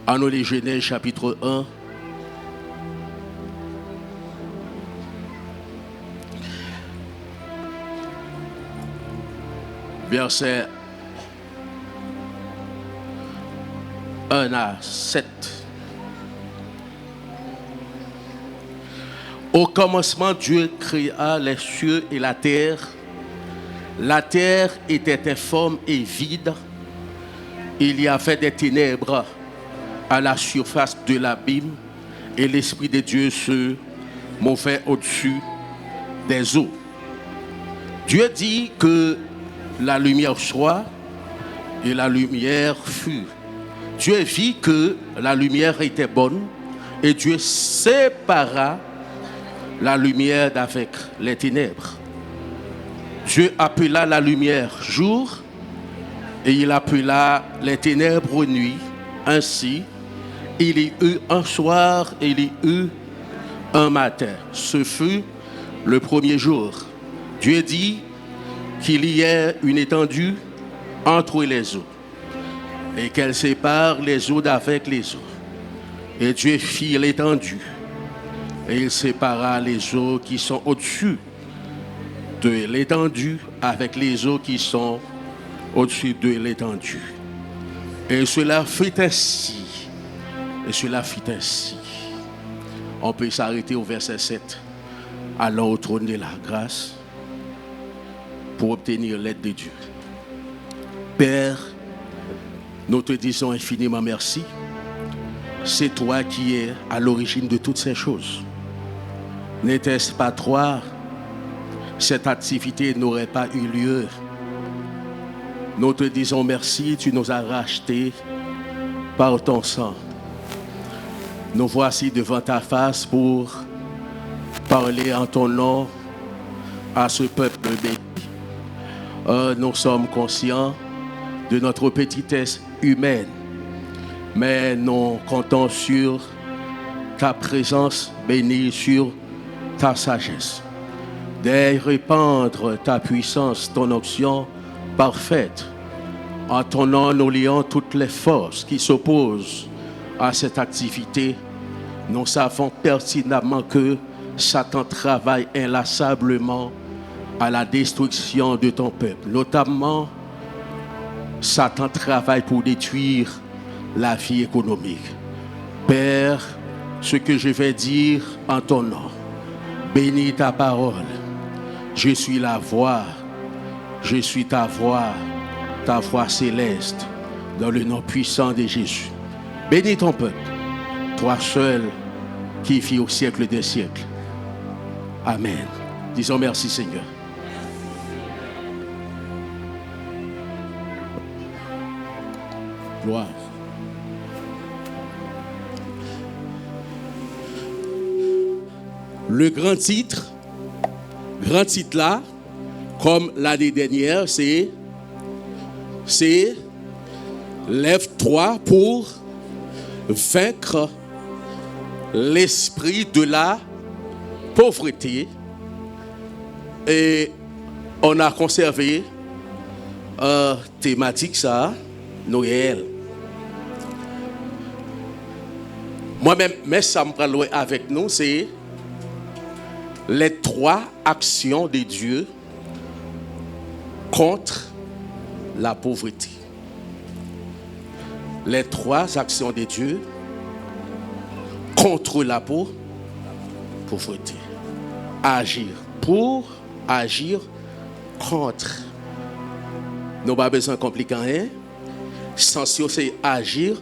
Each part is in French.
En nous les Genèse chapitre 1. Verset 1 à 7. Au commencement, Dieu créa les cieux et la terre. La terre était informe et vide. Il y avait des ténèbres à la surface de l'abîme et l'Esprit de Dieu se mouvait au-dessus des eaux. Dieu dit que la lumière soit et la lumière fut. Dieu vit que la lumière était bonne et Dieu sépara la lumière d'avec les ténèbres. Dieu appela la lumière jour et il appela les ténèbres nuit. Ainsi, il y eut un soir et il y eut un matin. Ce fut le premier jour. Dieu dit qu'il y ait une étendue entre les eaux et qu'elle sépare les eaux d'avec les eaux. Et Dieu fit l'étendue et il sépara les eaux qui sont au-dessus de l'étendue avec les eaux qui sont au-dessus de l'étendue. Et cela fut ainsi. Et cela fut ainsi. On peut s'arrêter au verset 7. Allons au trône de la grâce pour obtenir l'aide de Dieu. Père, nous te disons infiniment merci. C'est toi qui es à l'origine de toutes ces choses. N'était-ce pas toi, cette activité n'aurait pas eu lieu. Nous te disons merci, tu nous as rachetés par ton sang. Nous voici devant ta face pour parler en ton nom à ce peuple béni. Nous sommes conscients de notre petitesse humaine, mais nous comptons sur ta présence bénie, sur ta sagesse. De répandre ta puissance, ton onction parfaite. En ton nom, nous lions toutes les forces qui s'opposent à cette activité. Nous savons pertinemment que Satan travaille inlassablement à la destruction de ton peuple. Notamment, Satan travaille pour détruire la vie économique. Père, ce que je vais dire en ton nom, bénis ta parole. Je suis la voix, je suis ta voix céleste, dans le nom puissant de Jésus. Bénis ton peuple, toi seul qui vis au siècle des siècles. Amen. Disons merci Seigneur. Gloire. Le grand titre là, comme l'année dernière, c'est Lève-toi pour vaincre l'esprit de la pauvreté. Et on a conservé thématique ça, Noël. Moi-même, mais ça me parle avec nous, c'est les 3 actions de Dieu contre la pauvreté. Les 3 actions de Dieu contre la pauvreté. Agir pour, agir contre. Nous n'avons pas besoin de compliquer rien. Essentiel, c'est agir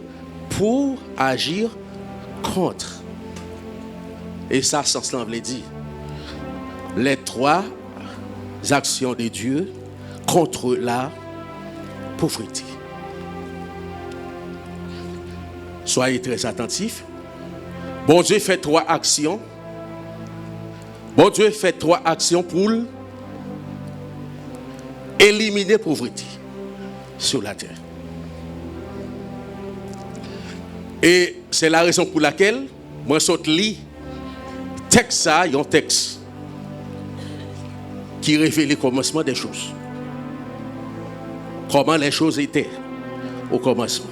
pour, agir contre. Et ça, sens l'anglais dit. Les 3 actions de Dieu contre la pauvreté. Soyez très attentifs. Bon Dieu fait 3 actions. Bon Dieu fait 3 actions pour éliminer la pauvreté sur la terre. Et c'est la raison pour laquelle moi je lis texte ça, un texte qui révèle le commencement des choses. Comment les choses étaient au commencement.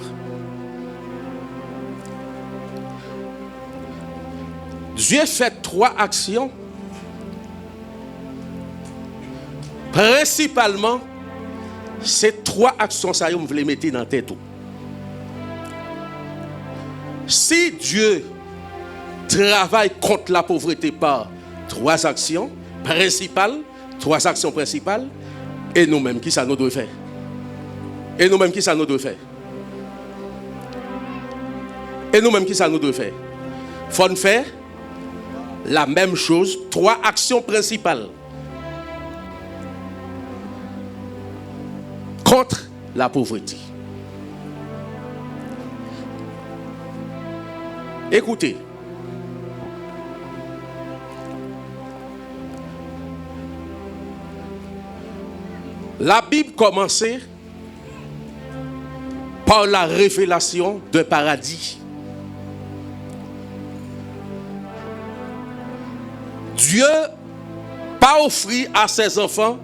Dieu fait 3 actions. Principalement, ces 3 actions, ça y est, vous les mettez dans la tête. Si Dieu travaille contre la pauvreté par 3 actions principales, 3 actions principales, et nous-mêmes, qui ça nous doit faire? Et nous-mêmes, qui ça nous doit faire? Et nous-mêmes, qui ça nous doit faire? Il faut faire la même chose, 3 actions principales contre la pauvreté. Écoutez, la Bible commençait par la révélation d'un paradis. Dieu pas offert à ses enfants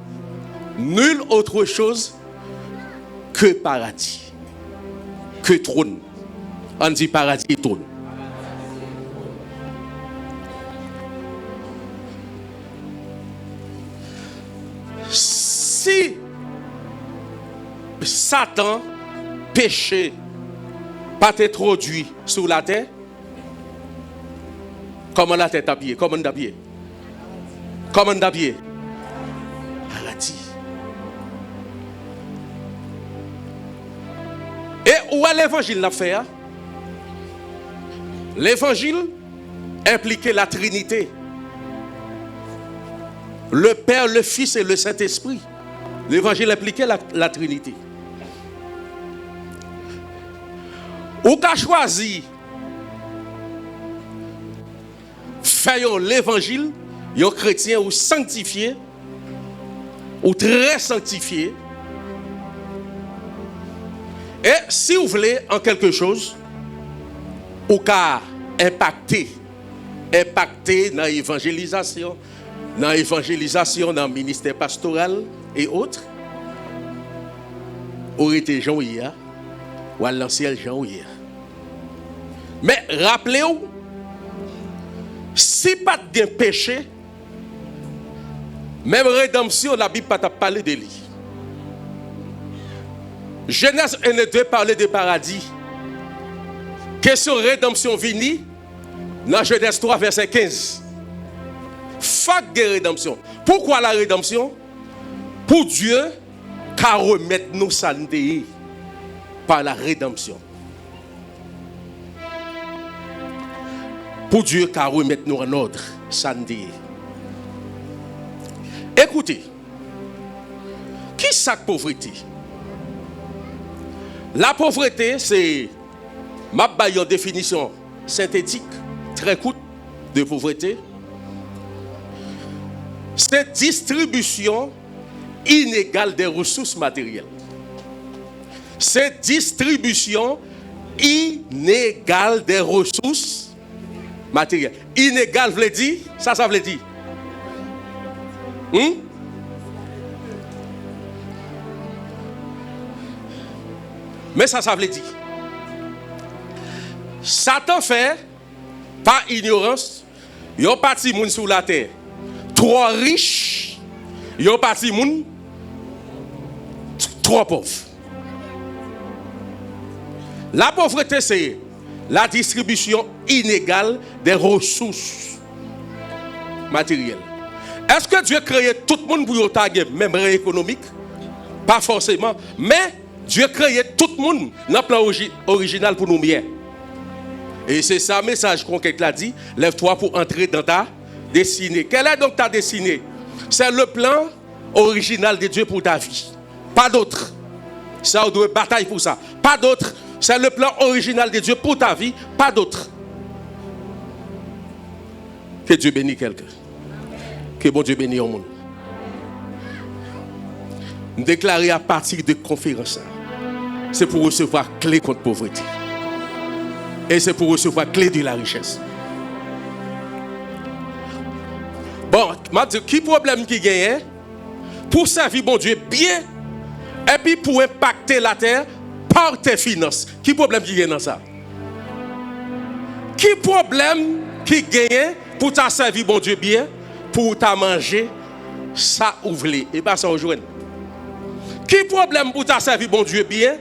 nulle autre chose que paradis, que trône. On dit paradis et trône. Si Satan, péché, pas introduit sur la terre, comment la terre est habillée? Comment on est habillé? Comment on est habillé? Paradis. Et où est l'évangile l'a fait? L'évangile impliquait la Trinité. Le Père, le Fils et le Saint-Esprit. L'évangile impliquait la Trinité. Ou qu'a choisi faire l'évangile, un chrétien ou sanctifié, ou très sanctifié. Et si vous voulez en quelque chose, ou qu'a impacté dans l'évangélisation, dans le ministère pastoral et autres, aurait été Jean hier, ou à l'ancien Jean hier. Mais rappelez-vous, si pas de péché, même rédemption, la Bible n'a pas parlé de lui. Genèse 1 et 2 parlait de paradis. Question rédemption vini, dans Genèse 3, verset 15. Fac de rédemption. Pourquoi la rédemption? Pour Dieu, car remettre nous santé par la rédemption. Pour Dieu, car remettre nous en ordre, santé. Écoutez, qui c'est la pauvreté? La pauvreté, c'est ma définition synthétique, très courte de pauvreté. C'est distribution inégale des ressources matérielles. C'est distribution inégale des ressources matérielles. Inégale veut dire, ça veut dire. Mais ça veut dire. Satan fait, par ignorance, il y a parti moun sur la terre. Trop riche, il y a parti moun trop pauvre. La pauvreté, c'est la distribution inégale des ressources matérielles. Est-ce que Dieu crée tout le monde pour y même économique? Pas forcément, mais Dieu crée tout le monde dans le plan original pour nous bien. Et c'est ça le message qu'on a dit. Lève-toi pour entrer dans ta destinée. Quelle est donc ta destinée? C'est le plan original de Dieu pour ta vie. Pas d'autre. Ça, on doit batailler pour ça. Pas d'autre. C'est le plan original de Dieu pour ta vie. Pas d'autre. Que Dieu bénisse quelqu'un. Que bon Dieu bénisse au monde. Nous déclarer à partir de conférence. C'est pour recevoir clé contre pauvreté. Et c'est pour recevoir clé de la richesse. Bon, qui problème qui gagne? Pour servir bon Dieu bien, et puis pour impacter la terre par tes finances. Qui problème qui gagne dans ça? Qui problème qui gagne pour ta servir bon Dieu bien, pour ta manger, ça ouvre. Et pas ça aujourd'hui. Qui problème pour ta servir bon Dieu bien,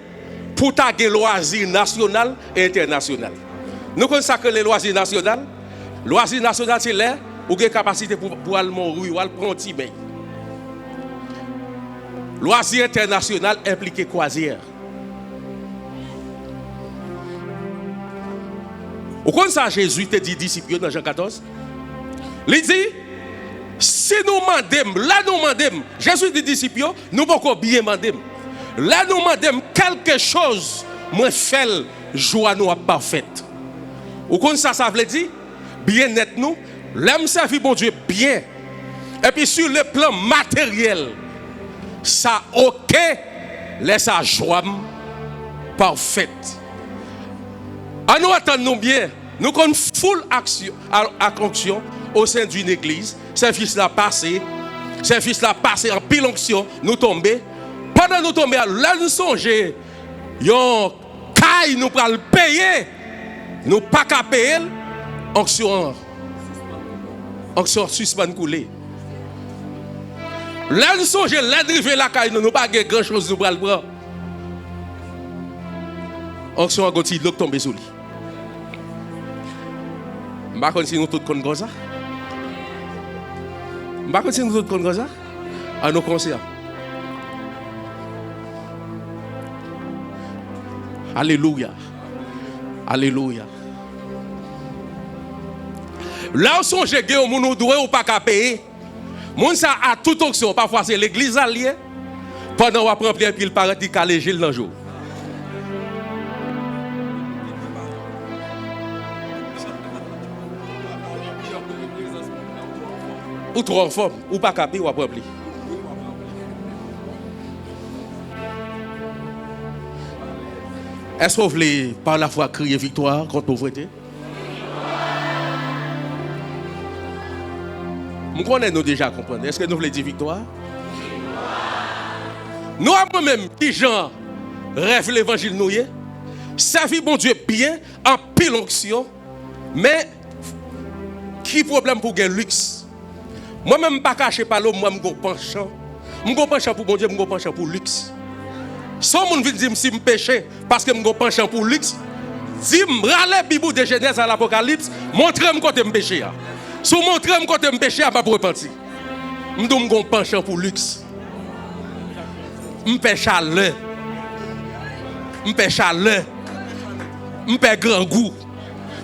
pour ta loisir national et international? Nous connaissons que les loisirs nationaux. Loisirs national, c'est là où vous avez capacité pour aller mourir ou aller prendre un petit bain. Loisirs international implique croisière. Vous connaissez ça, Jésus te dit disciples dans Jean 14? Il dit, si nous demandons, là nous demandons, Jésus dit disciples, nous ne pouvons pas bien demander. Là nous demandons quelque chose, moi fais joie nous parfaite. Vous connaissez ça veut dire? Bien net nous, l'homme servir bon Dieu bien. Et puis sur le plan matériel, ça ok, laisse sa joie parfaite. À nous attendons bien, nous avons full action au sein d'une église. Service là passé en pile onction, nous tomber. Pendant nous tomber, là nous songer, yon caille nous pral payer, nous pas qu'à payer, onction suspend couler. Là nous songer, là driver la caille, nous pas grand chose nous pral prendre. Onction a gonti l'eau tomber sous lui. Je ne sais pas si nous tous connaissons ça. Je ne sais pas si nous tous connaissons ça. À nos concerts. Alléluia. Alléluia. Là où sont les gens qui nous doivent ou pas qu'à payer, moun ça a toute option. Parfois c'est l'église alliée. Pendant qu'on apprend plein pile paraît qu'il calé Gilles dans le jour. Ou trop en forme, ou pas capé, ou après. Est-ce que vous voulez par la foi crier victoire contre la pauvreté? Nous connaissons déjà comprendre. Est-ce que nous voulons dire victoire? Nous avons même qui gens rêvent l'évangile nous y servir bon Dieu bien en pile onction, mais qui problème pour gagner luxe? Moi-même, pas caché par l'homme, moi, je suis penchant. Je suis penchant pour bon Dieu, je suis penchant pour luxe. Si on vient dire si je péche parce que je suis penchant pour luxe, dis-moi, râlez Bible de Genèse à l'Apocalypse, montrez-moi quand je péche. Si vous montrez-moi quand je péche, je ne vais pas repentir. Je suis penchant pour luxe. Je pêche à l'heure. Je pêche à l'heure. Je pêche grand goût.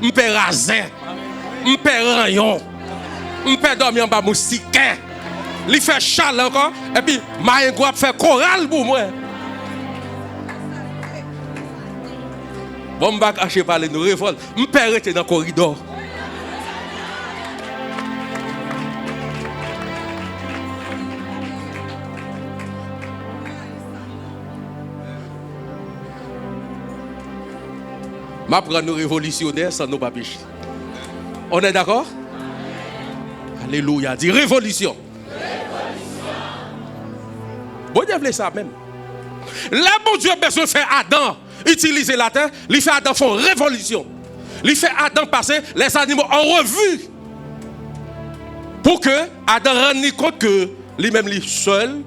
Je pêche raisin. Je pêche rayon. Je peux dormir en bas moustique. Il fait chaleur encore. Et puis, je vais faire chorale pour moi. Bon, je vais cacher par les nous révoltes. Je peux rester dans le corridor. Je vais prendre nos révolutionnaires sans nos papiers. On est d'accord? Alléluia. Dit révolution. Bon Dieu voulait ça même. Là, bon Dieu a besoin de faire Adam utiliser la terre. Il fait Adam faire révolution. Il fait Adam passer les animaux en revue. Pour que Adam rende compte que lui-même lui seul.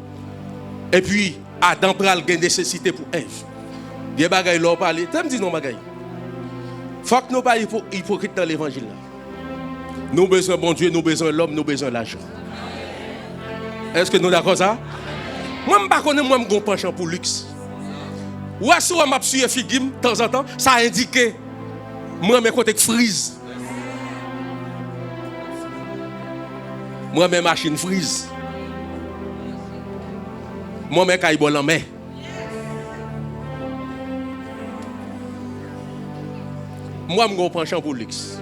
Et puis Adam prend la nécessité pour Ève. Des bagailles l'ont parlé. Tu me dis non bagaille. Faut que nous pas hypocrites dans l'évangile là. Nous besoin bon Dieu, nous besoin l'homme, nous besoin l'argent. Est-ce que nous d'accord ça? Moi je ne connais pas moi mon penchant pour luxe. Ou est-ce que m'a suivi figim de temps en temps, ça indique moi mes côtés frise. Moi mes machines frise. Moi mes caille bon en main. Moi je penchant pour luxe.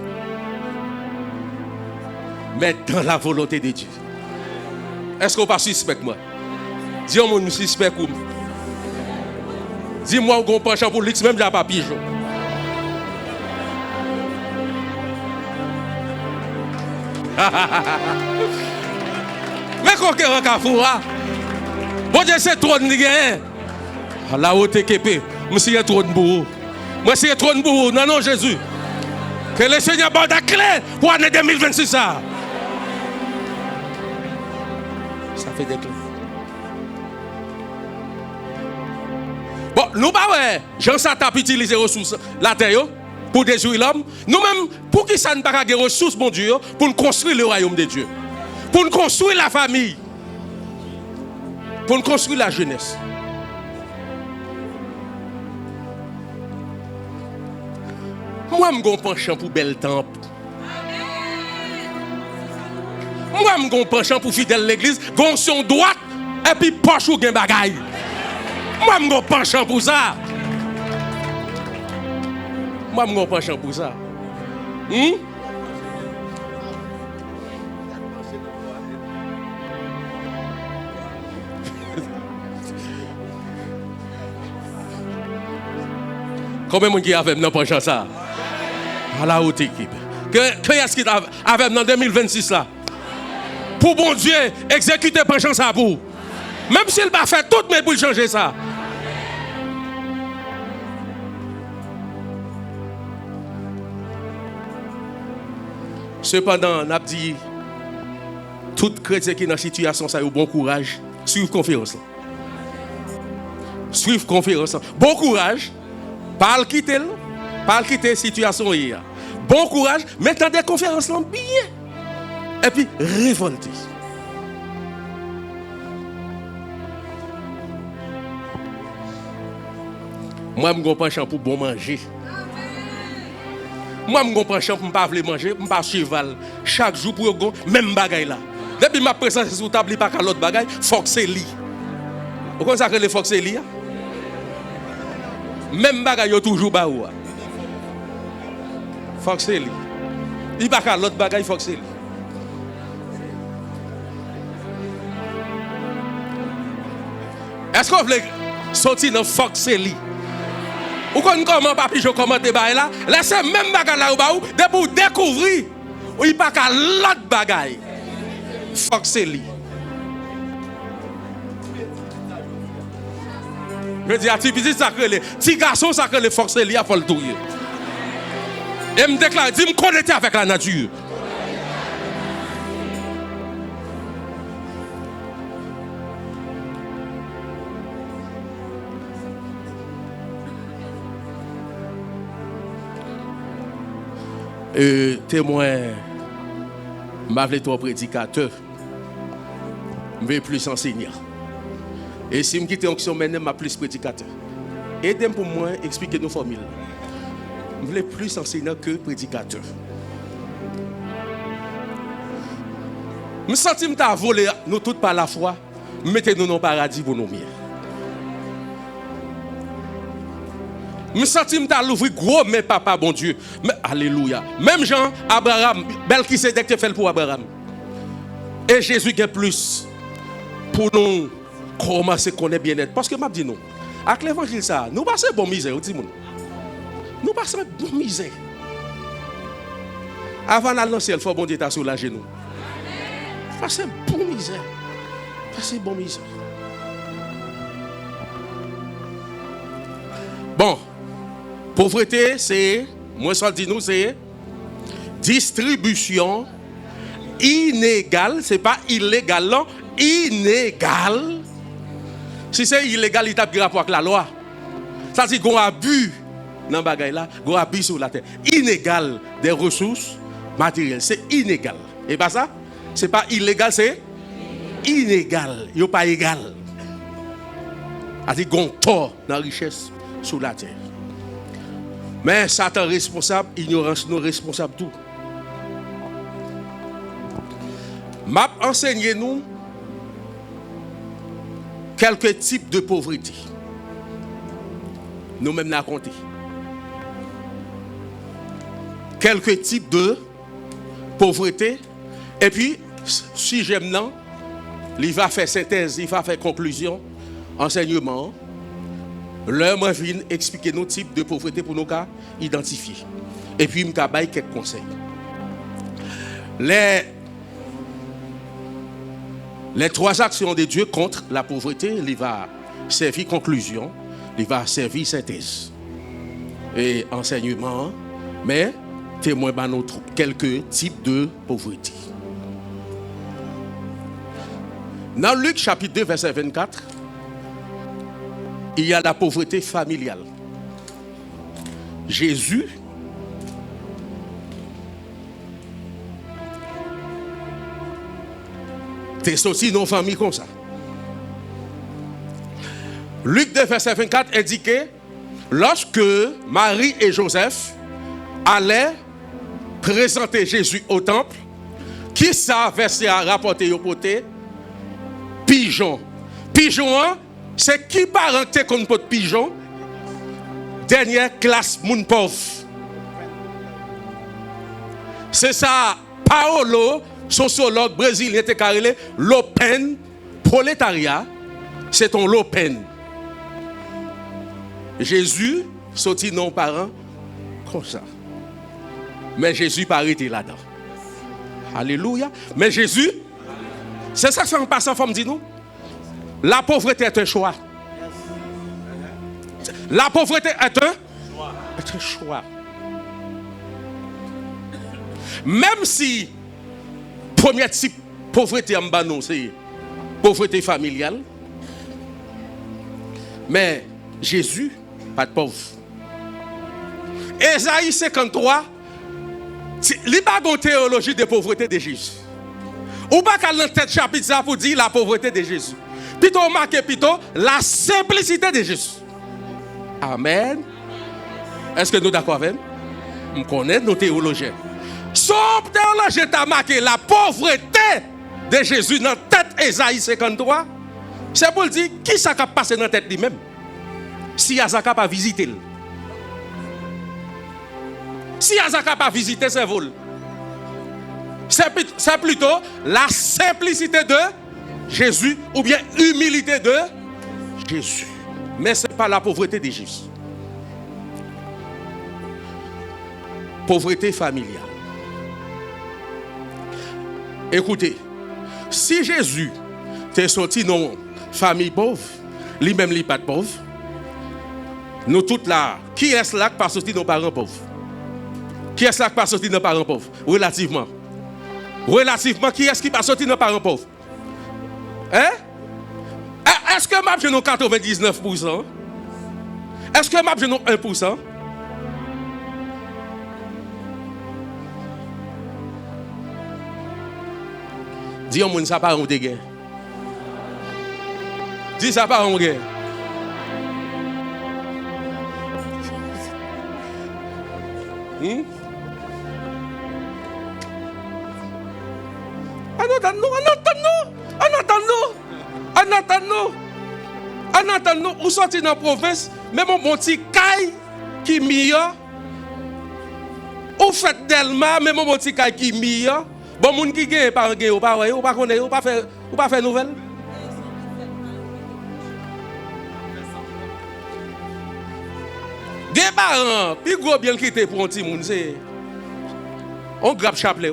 Mais dans la volonté de Dieu. Est-ce qu'on pas suspect moi? Dis-moi, nous suspect ou dis-moi, on penche pour luxe, même j'ai pas pigeon. Mais quand on a un bon Dieu, c'est trop de nègres. La haute équipe, monsieur est trop de bourreau. Moi, c'est trop de bourreau. Non, non, Jésus. Que le Seigneur donne la clé pour l'année 2026. Ça fait des clés. Bon, nous pas ouais, Jean Satan peut utiliser les ressources la terre pour détruire l'homme. Nous-mêmes, pour qui ça ne pas des ressources, mon Dieu, pour nous construire le royaume de Dieu, pour nous construire la famille, pour nous construire la jeunesse. Moi, je suis un penchant pour bel temple. Moi, je suis un penchant pour fidèle l'église, gontion droite, et puis poche ou gen bagaille. Moi, je suis un penchant pour ça. Moi, je suis un penchant pour ça. Combien de gens qui avaient un penchant ça? À la haute équipe. Qui est-ce qui avait dans 2026 là? Pour bon Dieu, exécuter penchant ça pour. Même s'il va faire tout, mais pour changer ça. Cependant, on a dit, tout chrétien qui est dans cette situation, ça a eu bon courage. Suivre conférence. Suivre conférence. Bon courage. Pas le quitter la situation hier. Bon courage. Maintenant des conférences là bien. Et puis révolter. Moi, je ne suis pas penchant pour bon manger. Moi, je ne suis pas penchant pour ne pas manger, je ne pas cheval. Chaque jour pour go, même bagaille là. Depuis ma présence sur table, il n'y a pas l'autre bagaille, il faut que c'est lui. Vous connaissez ça que le faut que c'est lui? Même bagaille toujours bas ou. Faut que c'est lui. Il n'y a pas l'autre bagaille, il faut que c'est lui. Est-ce qu'on veut sortir dans faut que c'est lui? Ou quand comment papi je commente là, laissez même bagaille là ou de pour découvrir ou il pas qu'à l'autre bagaille. Faut que c'est lui. Je dis à petit petit ça que les petits garçons ça que les faut que c'est lui a faut le touiller. Et me déclare dis me connecter avec la nature. Témoin, je vais toi prédicateur, je vais plus enseignant. Et si je quitte l'onction, je vais plus prédicateur. Aidez-moi pour moi expliquer nos formules. Je vais plus enseignant que prédicateur. Je sens que je volé nous tous par la foi, mettez-nous dans le paradis pour nous mieux. Je sens que je l'ouvrir gros, mais papa, bon Dieu. Mais, alléluia. Même Jean, Abraham, bel qui s'est fait pour Abraham. Et Jésus qui est plus pour nous commencer à connaître bien-être. Parce que je dis nous, avec l'évangile, ça, nous passons bon misère. Nous passons bon misère. Avant d'aller dans le ciel, il faut bon Dieu t'a soulagé nous. Passez bon misère. Passez bon misère. Bon. Pauvreté, c'est, moi ça dit nous, c'est distribution inégale, c'est pas illégal, non, inégal. Si c'est illégal, il tape rapport avec la loi. Ça dit qu'on abus dans le bagage là, qu'on abus sur la terre. Inégal des ressources matérielles, c'est inégal. Et pas ça, c'est pas illégal, c'est inégal. Il n'y a pas égal. Ça dit qu'on tort dans la richesse sur la terre. Mais Satan responsable, ignorance nous responsable tout. M'a enseigné nous quelques types de pauvreté. Nous-mêmes nous avons compté. Quelques types de pauvreté. Et puis, si j'aime non, il va faire synthèse, il va faire conclusion, enseignement. L'heure, moi, je viens expliquer nos types de pauvreté pour nous identifier. Et puis, je vais donner quelques conseils. Les 3 actions de Dieu contre la pauvreté, il va servir conclusion, il va servir synthèse et enseignement. Mais témoin par nous quelques types de pauvreté. Dans Luc chapitre 2, verset 24, il y a la pauvreté familiale. Jésus t'es sorti dans une famille comme ça. Luc 2, verset 24 indiquait, lorsque Marie et Joseph allaient présenter Jésus au temple, qui ça verset à rapporter au côté? Pigeon. Pigeon, c'est qui parenté qu'on peut pigeon? Dernière classe, moun pauvre. C'est ça, Paolo, sociologue brésilien, était carré, l'open, prolétariat, c'est ton l'open. Jésus sorti non parents comme ça. Mais Jésus pas arrêté là-dedans. Alléluia. Mais Jésus, c'est ça que ça en passe en forme, dit nous. La pauvreté est un choix. La pauvreté est un choix. Même si premier type pauvreté en bas nous c'est pauvreté familiale. Mais Jésus pas de pauvre. Ésaïe 53, il n'y a pas de théologie de pauvreté de Jésus. Ou pas qu'à l'entête chapitre ça pour dire la pauvreté de Jésus. Plutôt marqué plutôt la simplicité de Jésus. Amen. Est-ce que nous sommes d'accord avec? Nous connaissons nos théologiens. Son théologien t'a marqué la pauvreté de Jésus dans la tête Ésaïe 53. C'est pour dire qui ça a passé dans la tête lui-même. Si Azaka pas visité. Si Azaka pas visité, c'est vol. C'est plutôt la simplicité de Jésus ou bien humilité de Jésus. Mais ce n'est pas la pauvreté de Jésus. Pauvreté familiale. Écoutez, si Jésus t'est sorti dans une famille pauvre, lui-même n'est pas pauvre, nous toutes là, qui est-ce là qui pas sorti nos parents pauvres? Qui est-ce là qui pas sorti nos parents pauvres? Relativement. Relativement, qui est-ce qui pas sorti nos parents pauvres? Hein? Est-ce que m'a j'ai 99%? Est-ce que m'a j'ai 1%? Dis au monde ça pas on de guerre. Dis ça pas on guerre. En attendant, on sortit dans la province, même mon petit caille qui meilleur. Au fait d'Elma, même mon petit caille qui meilleur. Bon, moun qui gagne par gagne, ou pas connaître, ou pas faire nouvelle. Des parents, puis gros bien quitter pour un petit monde, c'est on grappe chapelet.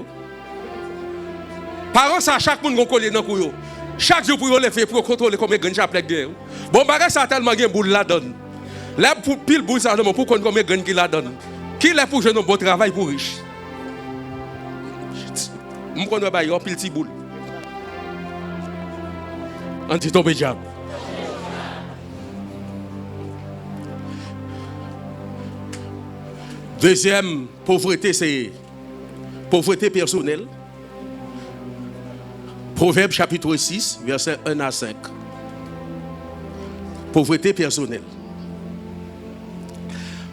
Parents, ça chaque monde qu'on colle dans couille. Chaque jour pour le faire pour contrôler combien de chapelet gagne. Bon bagage ça tellement gagne boule la donne. Là pour pile boule ça pour connaître combien gagne qui la donne. Qui l'a pour jeune bon travail pour riche. On connaît pas yon pile petit boule. Anti tomber diable. Deuxième pauvreté, c'est pauvreté personnelle. Proverbe chapitre 6, verset 1 à 5. Pauvreté personnelle.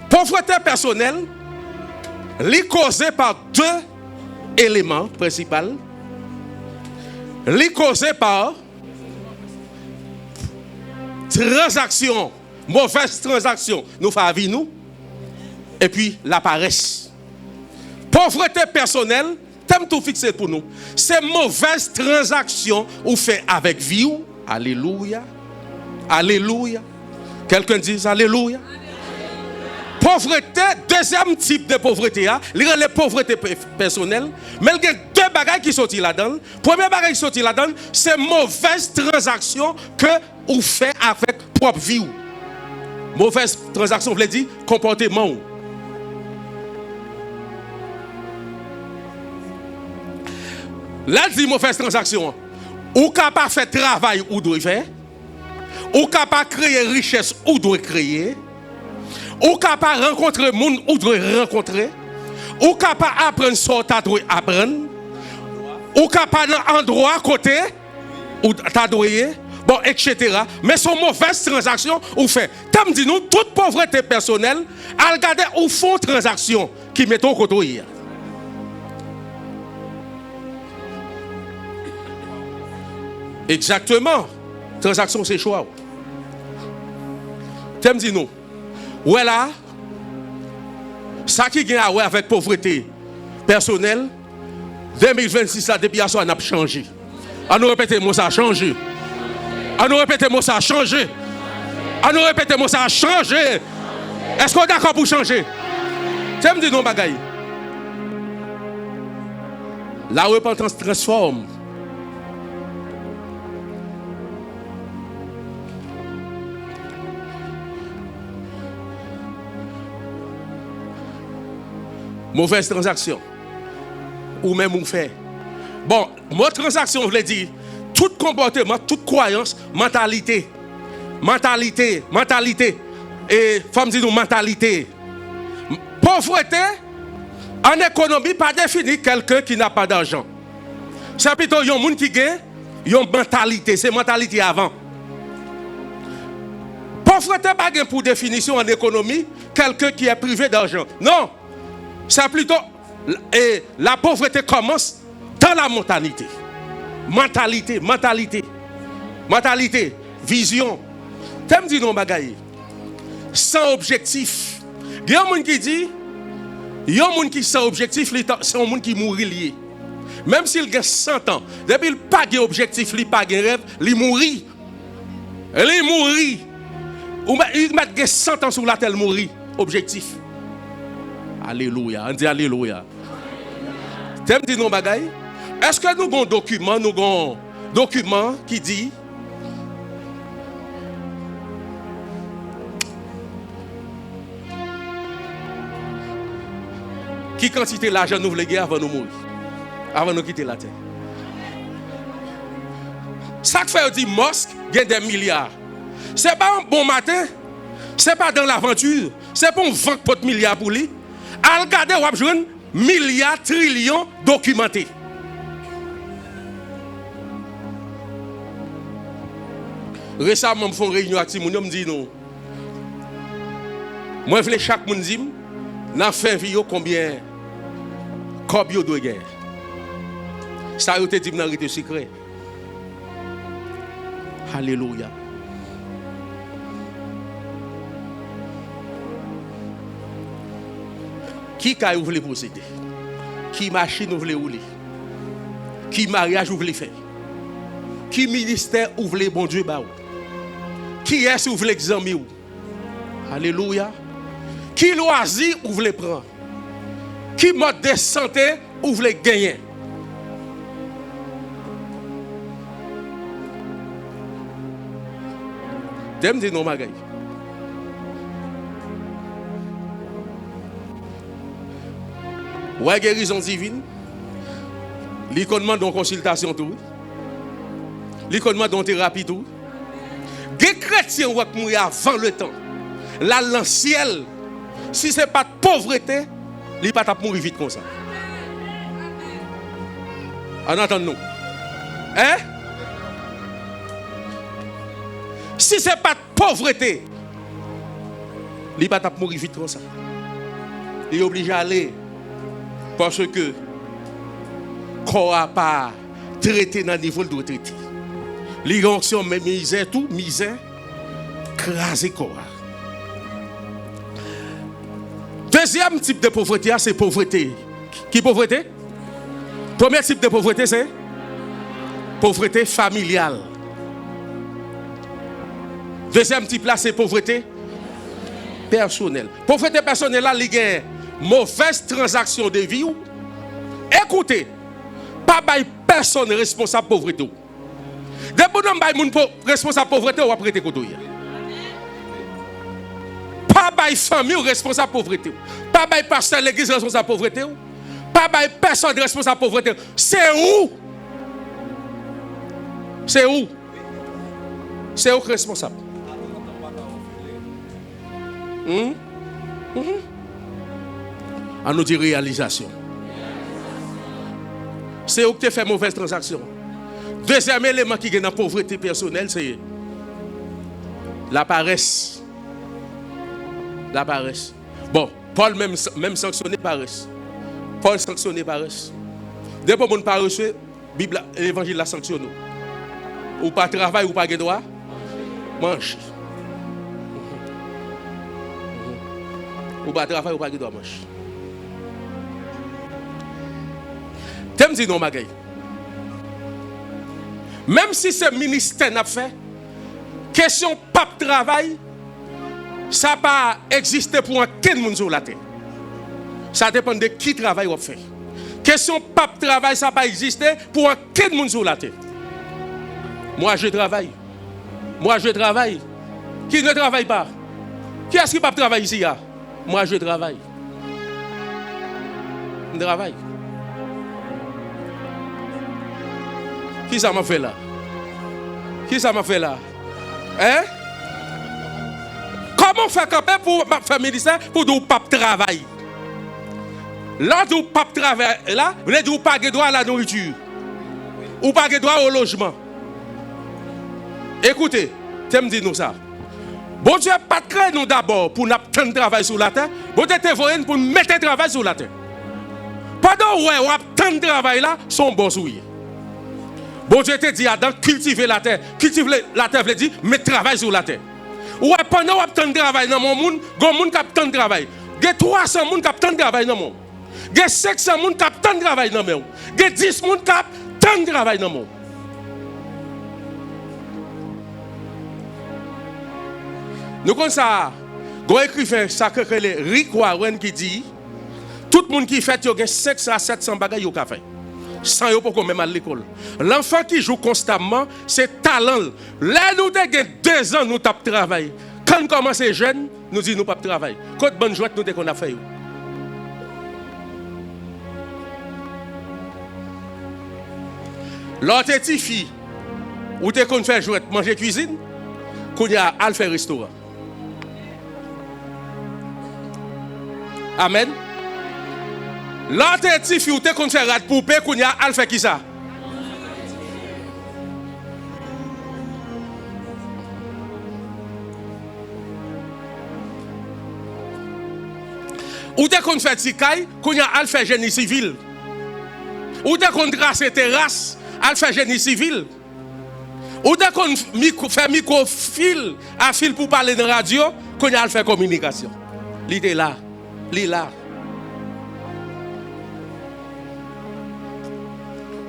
Pauvreté personnelle, est causée par deux éléments principaux. Est causée par transaction, mauvaise transaction, nous faisons vie nous. Et puis la paresse. Pauvreté personnelle, t'aimes tout fixer pour nous. C'est mauvaise transaction ou fait avec vie. Alléluia. Alléluia. Quelqu'un dit Alléluia. Pauvreté, deuxième type de pauvreté, il y a les pauvretés personnelles, mais il y a deux bagages qui sortent là-dedans. Premier bagage qui sort là-dedans, c'est mauvaise transaction que vous faites avec propre vie. Mauvaise transaction, vous voulez dire comportement. Là, dit mauvaise transaction. Ou capable faire travail ou doit faire. Ou capable créer richesse ou doit créer. Ou capable rencontrer monde ou doit rencontrer. Ou capable apprendre ce que doit apprendre. Ou capable dans endroit côté ou ta doit bon, etc. Mais son mauvaise transaction ou fait. Comme dit nous, toute pauvreté personnelle, à regarder au fond transaction qui met au côté. Exactement. Transaction, c'est choix. T'aimes dit nous. Ouais là, ça qui vient à voir avec pauvreté personnelle, 2026, là, depuis ça, on a changé. On nous répète, moi, ça a changé. On nous répète, moi, ça a changé. On nous répète, moi, ça a changé. Est-ce qu'on est d'accord pour changer? T'aimes dit nous, bagaille. La repentance transforme. Mauvaise transaction. Ou même on fait. Bon, mauvaise transaction, je voulais dire, tout comportement, toute croyance, mentalité. Mentalité. Et femme dit nous mentalité. Pauvreté, en économie, pas défini quelqu'un qui n'a pas d'argent. C'est plutôt un monde qui gagne, une mentalité. C'est mentalité avant. Pauvreté, pas pour définition en économie, quelqu'un qui est privé d'argent. Non. C'est plutôt, et la pauvreté commence dans la mentalité. Mentalité, vision. T'aimes dire non bagaille. Sans objectif. Il y a un monde qui dit, il y a un monde qui sans objectif, c'est un monde qui mourit lié. Même s'il a 100 ans, depuis il n'a pas d'objectif, il n'a pas de rêve, il mourit. Il mourit. Il met 100 ans sur la terre, il mourit. Objectif. Alléluia. On dit Alléluia. T'aimes dire non bagaille? Est-ce que nous avons un document qui dit qui quantité l'argent nous voulons gagner avant de nous mourir, avant de quitter la terre? Ça que fait dire Musk gagne des milliards. C'est pas un bon matin, c'est pas dans l'aventure, c'est pas un 20 milliards pour lui. À regarder, on va jouer milliards, trillions documentés. Récemment, je fais une réunion avec Timoun, je me dis non. Moi, je veux chaque monde dire, dans fin vie, combien de doit gagner. Ça a été dit dans le secret. Alléluia. Qui caille vous voulez posséder? Qui machine vous voulez rouler? Qui mariage vous voulez faire? Qui ministère vous voulez bon Dieu ba ou? Qui est-ce vous voulez examiner ou? Alléluia. Qui loisir vous voulez prendre? Qui mode de santé vous voulez gagner? T'aimes dire non magaï? Ouais, guérison divine. L'économie de consultation tout. L'économie de thérapie tout. Des chrétiens vont mourir avant le temps. Là, dans le ciel, si ce n'est pas de pauvreté, il ne va pas mourir vite comme ça. En attendant nous. Hein? Si ce n'est pas de pauvreté, il ne va pas mourir vite comme ça. Il est obligé d'aller. Parce que qu'on n'a pas traité dans le niveau de traiter. L'irruption, mais misère, tout, misère, crasé corps. Deuxième type de pauvreté, c'est pauvreté. Qui pauvreté? Premier type de pauvreté, c'est pauvreté familiale. Deuxième type là, c'est pauvreté personnelle. Pauvreté personnelle là, il y a mauvaise transaction de vie. Écoutez, pas personne responsable de pauvreté. Depuis que vous êtes responsable de pauvreté, vous avez prêté côté. Pas famille responsable de pauvreté. Pas pasteur l'église responsable de pauvreté. Pas personne responsable de pauvreté. C'est où C'est où? C'est où responsable? On nous dit réalisation. C'est où que tu fais mauvaise transaction. Deuxième élément qui est dans la pauvreté personnelle, c'est la paresse. La paresse. Bon, Paul même sanctionné paresse. Paul sanctionné paresse. Dès que vous n'avez pas reçu, l'évangile la sanctionne. Ou pas travail, ou pas de droit, mange. Ou pas travail, ou pas de droit, mange. T'aimes dire non, Magaï. Même si ce ministère n'a fait, question pape travail, ça n'a pas existé pour aucun monde sur la terre. Ça dépend de qui travaille ou fait. Question pape travail, ça n'a pas existé pour aucun monde sur la terre. Moi, je travaille. Moi, je travaille. Qui ne travaille pas? Qui est-ce qui pape travaille ici? Moi, je travaille. Je travaille. Qui ça m'a fait là? Qui ça m'a fait là? Hein? Comment faire quand même pour faire ministère pour dire pas travail? Là, où pas travail, là, vous n'avez pas de droit à la nourriture. Ou pas de droit au logement. Écoutez, tu me dis nous ça. Bon Dieu, pas créé nous d'abord pour nous attendre travail sur la terre. Bon Dieu, te voyez pour nous mettre travail sur la terre. Pendant où on attend travail là, son bon souillé. Bon Dieu te dit, Adam, cultiver la terre. Cultiver la terre veut dire mettre travail sur la terre. Ou pendant qu'on attend travail dans mon monde, il y a des gens qui attendent travail. Il y a 300 personnes qui attendent travail dans mon monde. Il y a 500 personnes qui attendent travail dans mon monde. Il y a 10 personnes qui attendent travail dans mon monde. Nous connaissons ça. Il y a un écrivain sacré, Rick Warren, qui dit tout le monde qui fait, il y a 500 à 700 bagages qui fait. Sans yo pour même à l'école. L'enfant qui joue constamment, c'est talent. Là, nous avons 2 ans, nous tapons travail. Quand nous commençons jeunes, nous disons nous pas travail. Quand bonne joie, nous qu'on a fait. L'autre petite fille, où tu qu'on fait jouer, manger cuisine, qu'on y a à faire restaurant. Amen. L'autre petit fille, tu as fait rat poupée, qu'on y a à faire qui ça? Ou tu as fait tikaï, qu'on y a à faire génie civil. Ou tu as tracer terrasse, à faire génie civil. Ou tu as fait microfil, à fil pour parler de radio, qu'on y a à faire communication. L'idée là, l'idée là.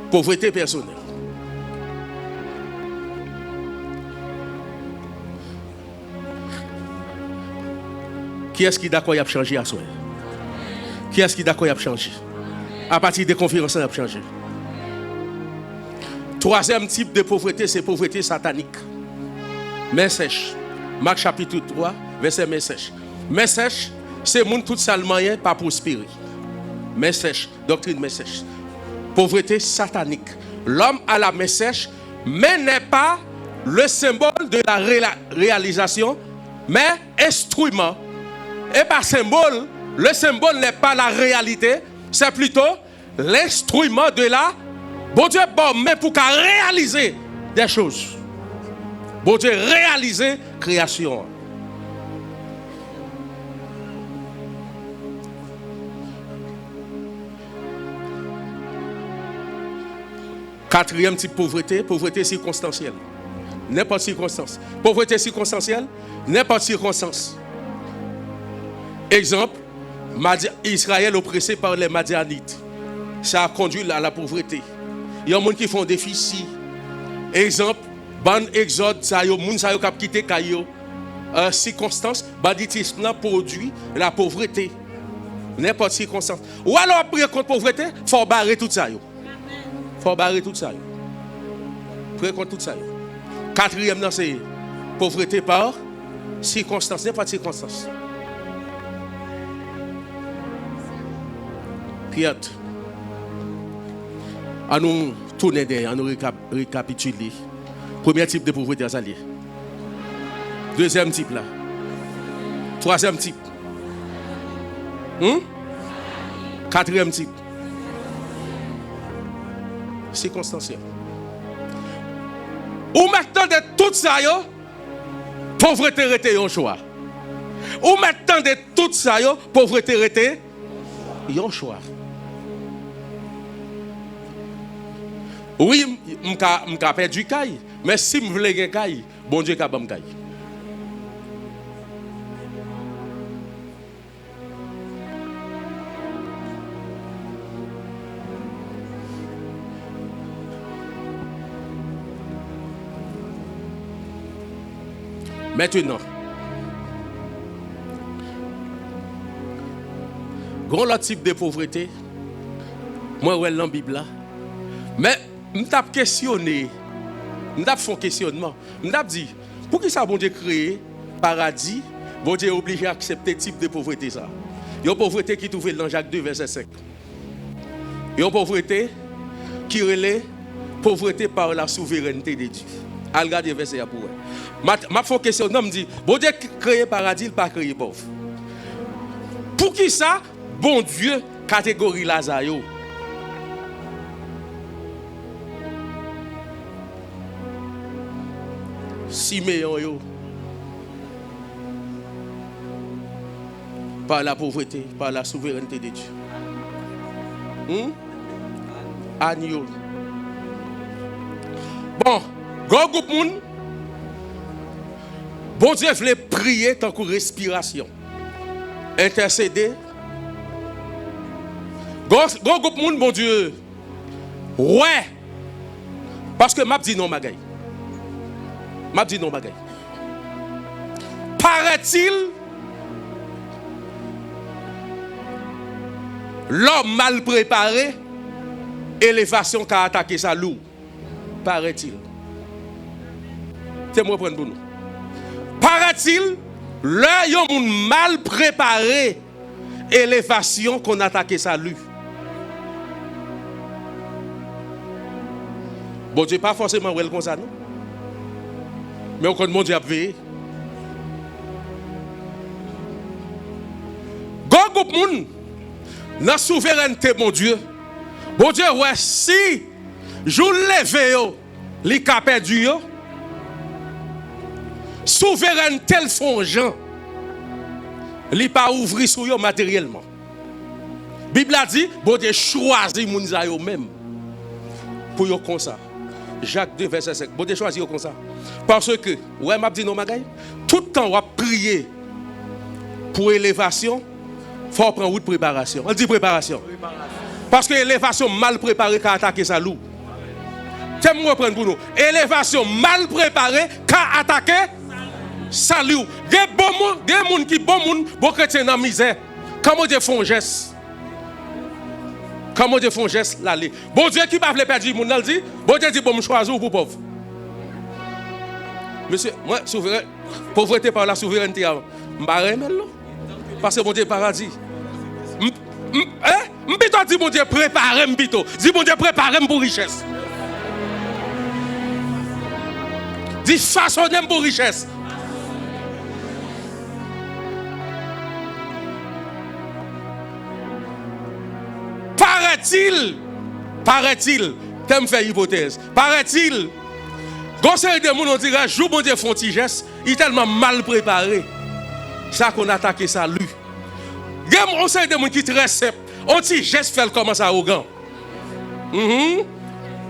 Pauvreté personnelle. Qui est-ce qui est d'accord à changer à soi? Qui est-ce qui est d'accord à changer? À partir des conférences, on a changé. Troisième type de pauvreté, c'est pauvreté satanique. Main sèche. Marc chapitre 3, verset main sèche. Main sèche, c'est monde tout sale moyen pas prospérer. Main sèche, doctrine main sèche. Pauvreté satanique. L'homme à la main sèche, mais n'est pas le symbole de la réalisation, mais instrument. Et par symbole, le symbole n'est pas la réalité, c'est plutôt l'instrument de la. Bon Dieu, bon, mais pour qu'à réaliser des choses. Bon Dieu, réaliser création. Quatrième type de pauvreté, pauvreté circonstancielle. N'importe circonstance. Pauvreté circonstancielle, n'importe circonstance. Exemple, Israël oppressé par les Madianites. Ça a conduit à la pauvreté. Il y a des gens qui font des déficit. Exemple, ban exode, ça y a des gens qui ont quitté Kayo. Circonstance, banditisme produit la pauvreté. N'importe circonstance. Ou alors, après contre pauvreté, il faut barrer tout ça. Il faut barrer tout ça. Prêt contre tout ça. Quatrième, c'est pauvreté par circonstance. N'importe circonstance. À nous tourner derrière, à nous récapituler. Premier type de pauvreté, ça lié. Deuxième type là. Troisième type. Quatrième type. Circonstanciel. Ou maintenant de tout ça, pauvreté était un choix. Ou maintenant de tout ça, pauvreté était un choix. Oui, je peux perdre du caille, mais si je veux un caille, bon Dieu va me caille. Maintenant, grand type de pauvreté, moi, je dans la Bible là. Mais, je t'ai questionné, je t'ai fait un questionnement. Je t'ai dit, pour qui ça, bon Dieu, créé paradis, bon Dieu est obligé d'accepter ce type de pauvreté ça. Il y a une pauvreté qui trouve dans Jacques 2, verset 5. Il y a une pauvreté qui relève pauvreté par la souveraineté de Dieu. Allez regarder verset pour vous. Ma font question, non, me dit, bon Dieu créé paradis, il pas créé pauvre. Pour qui ça, bon Dieu, catégorie Lazare. Siméon, yo. Par la pauvreté, par la souveraineté de Dieu. Agneau. Bon, grand groupe moun. Bon Dieu voulait prier tant que respiration. Intercéder. Grand groupe moun, bon Dieu. Ouais. Parce que m'a dit non bagay. M'a dit non bagay. Paraît-il l'homme mal préparé, élévation qui a attaqué sa loup. Paraît-il. C'est moi prendre pour nous. Paraît-il, l'homme mal préparé, élévation qu'on a attaqué sa loup. Bon Dieu, pas forcément comme ça, non? Mais au compte mon Dieu a veillé. Go moun, la souveraineté, mon Dieu. Bon Dieu, ouais, si je lève les cas perdus, souveraineté le font gens, li pas ouvrir sur eux matériellement. Bible a dit, bon Dieu choisit moun za yo même pour yo comme ça. Jacques 2 verset 5. Bon Dieu choisit yo comme ça. Parce que ouais m'a dit non magay, tout le temps on va prier pour élévation, faut prendre route préparation. On dit préparation. Parce que élévation mal préparée qui a attaqué sa loup. C'est moi prendre pour nous. Élévation mal préparée qui a attaqué sa loup. Des gens qui bon monde, bon chrétien dans misère. Comment Dieu font geste? Comment Dieu font geste l'aller. Bon Dieu qui pas veut perdre monde là dit, bon Dieu dit bon me choisir pour pauvre. Monsieur, moi souverain, pauvreté par la souveraineté m'barre là. Parce que bon Dieu paradis. M'bito dit bon Dieu préparez m'bito. Dis bon Dieu préparez pour richesse. Dis façonnez pour richesse. Paraît-il, t'aimes faire hypothèse. Paraît-il, conseil de monde on dirait jour bon Dieu font petit geste, il est tellement mal préparé. Ça qu'on attaque ça lui. Game conseil de monde qui très simple. On petit geste fait commence arrogant.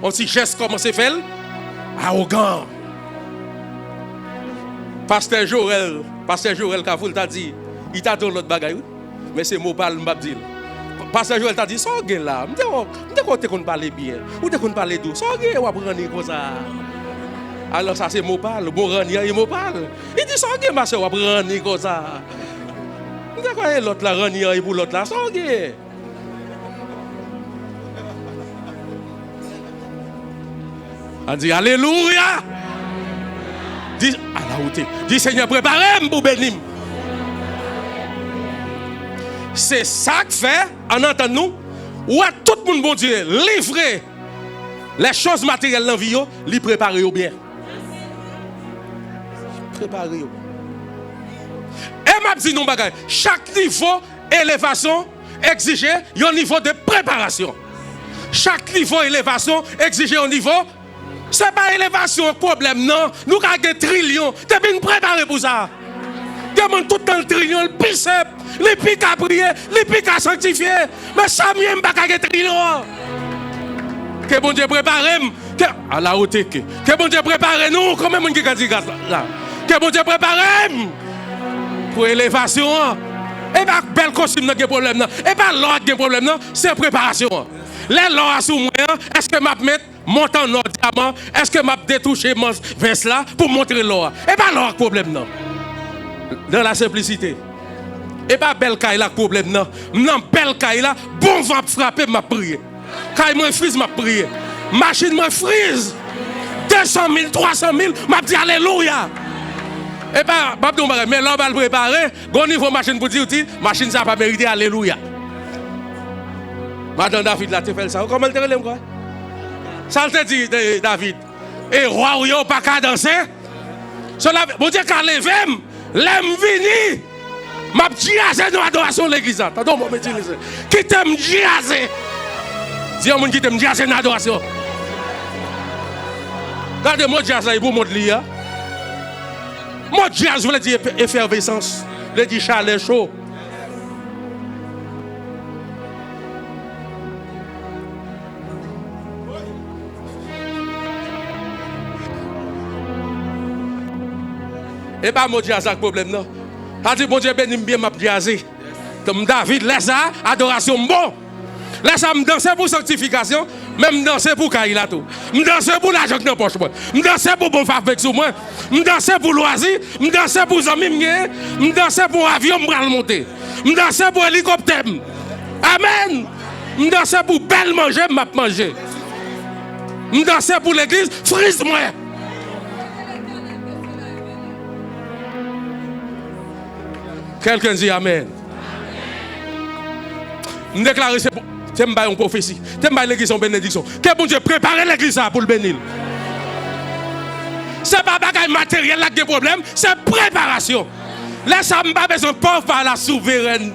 On petit geste commence faire arrogant. Pasteur Joël Kafoul t'a dit, il t'a donné l'autre bagaille. Mais c'est mot parle m'a dit. Pasteur Joël t'a dit, ça gagne là, m'te qu'on parler bien, ou te qu'on parler doux, ça gagne ou apprendre comme ça. Alors ça c'est mot parle, bon ranier il mot parle. Il dit ça gagne ma sœur ou apprendre comme ça. M'te quoi l'autre là ranier pour l'autre là, ça gagne. On dit alléluia. Dis à la hauteur. Dis Seigneur préparez-moi pour bénir. C'est ça que fait, en entendant nous, où à tout le monde, bon Dieu, livrer les choses matérielles dans la vie, les préparer bien. préparé. Et m'a dit non bagay, chaque niveau élévation exige un niveau de préparation. Chaque niveau élévation exige un niveau. C'est pas élévation problème non, nous avons des trillions, tu es bien préparé pour ça. Demande tout le temps le trillion, le bicep, les pics à prier, les pics à sanctifier. Mais ça m'aime pas des trillions. Que bon Dieu prépare, à la hauteur, que bon Dieu prépare nous, comme même qui a dit là. Que bon Dieu prépare pour élévation. Et pas bel costume qui a problème, et pas l'or qui a problème, c'est préparation. Les lois sous moi, est-ce que je mettre montant en diamant, est-ce que je détoucher mon veste là pour montrer l'or? Et pas l'or problème non. Dans la simplicité. Et pas belle caille là problème non. Non belle caille là, bon vent frapper m'a prié. Caille moi frise m'a prié. Machine moi frise. 200 000, 300 000, m'a dit alléluia. Et pas mais l'homme va le préparer, bon niveau machine pour dire machine ça pas mérité alléluia. Madame David là tu fais ça. Comment elle te relève quoi? Ça te dit David. Et roi ou yo pas qu'à danser. Cela bon Dieu qu'a levé. L'aime vini, m'a diazé dans l'adoration de l'église. T'entends moi me dire qui t'aime diazé? Dis à mon qui t'aime diazé dans l'adoration. Regardez-moi diazé pour montrer là. Moi diazé veut dire effervescence, veut dire chaleur chaud. Et pas mon Dieu à ça problème non. A dit bon Dieu béni bien m'a diazé. Comme David laisse ça adoration bon. Laisse ça me danser pour sanctification, même danser pour Kaila tout. Me danser pour l'argent dans poche moi. Me danser pour bon avec sous moi. Me danser pour loisir, me danser pour amis me danser pour avion me monter. Me danser pour hélicoptère. Amen. Me danser pour belle manger m'a manger. Me danser pour l'église frise moi. Quelqu'un dit Amen. Je déclare c'est une prophétie. C'est l'église en bénédiction. Que bon Dieu prépare l'église pour le bénir. Ce n'est pas bagaille matériel qui est problème, c'est préparation. Là, ça n'a pas besoin de par la souveraine.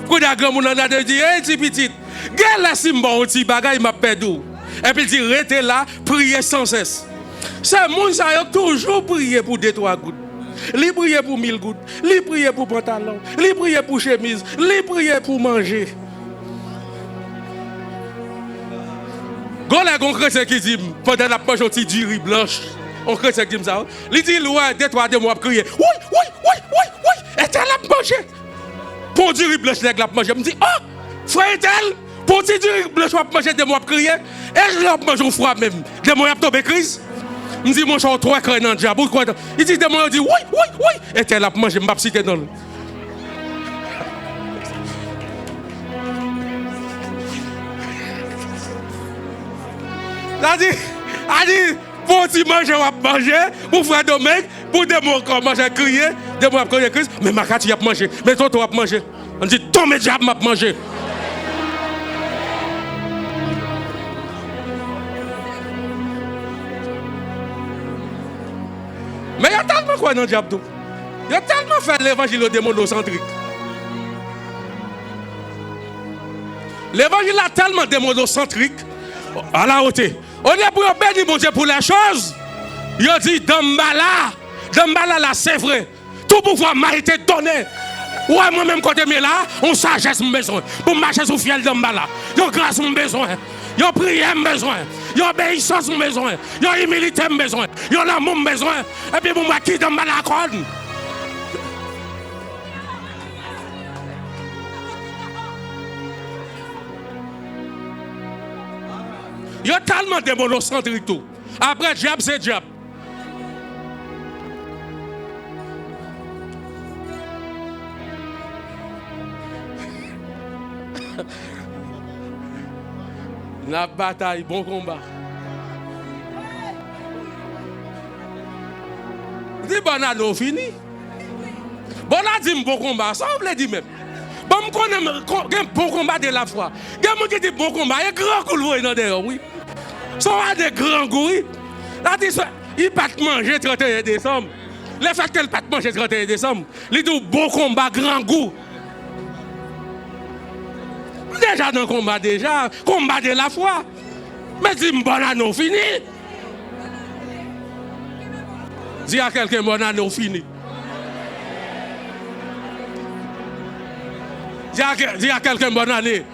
Quand il y a grand monde a dit, hey, petit petit, quel est ce bon petit bagaille m'a perdu. Et puis il dit, restez là, priez sans cesse. C'est monde qui a toujours prié pour 2-3 gouttes. Li prier pour 1000 gouttes, li prier pour pantalon, li prier pour chemise, li prier pour manger. Gon la gon chrétien qui dit pendant la poche on ti du riz blanche. On chrétien qui dit ça. Li dit ouais 2-3 mois crier. Oui. Et elle a mangé. Pour du riz blanche nèg la manger. Me dit "Oh, frère tel, pour du riz blanche on manger 2 mois crier et je l'ai mangé froid même. 2 mois tomber crise. Je dis, mon chat, 3 crânes dans le diable. Il dit, il dit, oui. Et elle a mangé, je ne citer dans le. Il dit, pour tu manger, on va manger. Pour faire des mecs, pour des mots qu'on mange à crier, des mots à crier, mais ma carte, il a mangé. Mais toi, tu vas manger. On dit, ton diable m'a mangé. Mais il y a tellement quoi dans le diable. Il y a tellement fait l'évangile démonocentrique. L'évangile a tellement démonocentrique. À la hauteur. On est pour bénir mon Dieu pour les choses. Il a dit Dambala là c'est vrai. Tout pouvoir m'a été donné. Ouais, moi-même quand je suis là, on sagesse mon besoin. Pour marcher sous fiel Dambala. Yo grâce mon besoin. Yo prière mon besoin. Yo obéissance mon besoin. Yo humilité mon besoin. Yo l'amour mon besoin. Et puis pour moi qui Dambala accorde. Il y a tellement de monocentriques tout. Après, diable, c'est diable. La bataille, bon combat. Dis bon anneau fini. Bon là dit bon combat, ça on veut dire même. Bon me connaît bon combat de la foi. Quelqu'un qui dit bon combat, il y a grand couloir dans derrière, oui. Ça a des grands goûts. Là dit ça, il pas manger 31 décembre. Le fait qu'elle pas manger 31 décembre, il dit bon combat, grand goût. Déjà dans le combat, combat de la foi. Mais dis-moi, bonne année fini. Dis à quelqu'un, bonne année fini. Dis à quelqu'un, bonne année.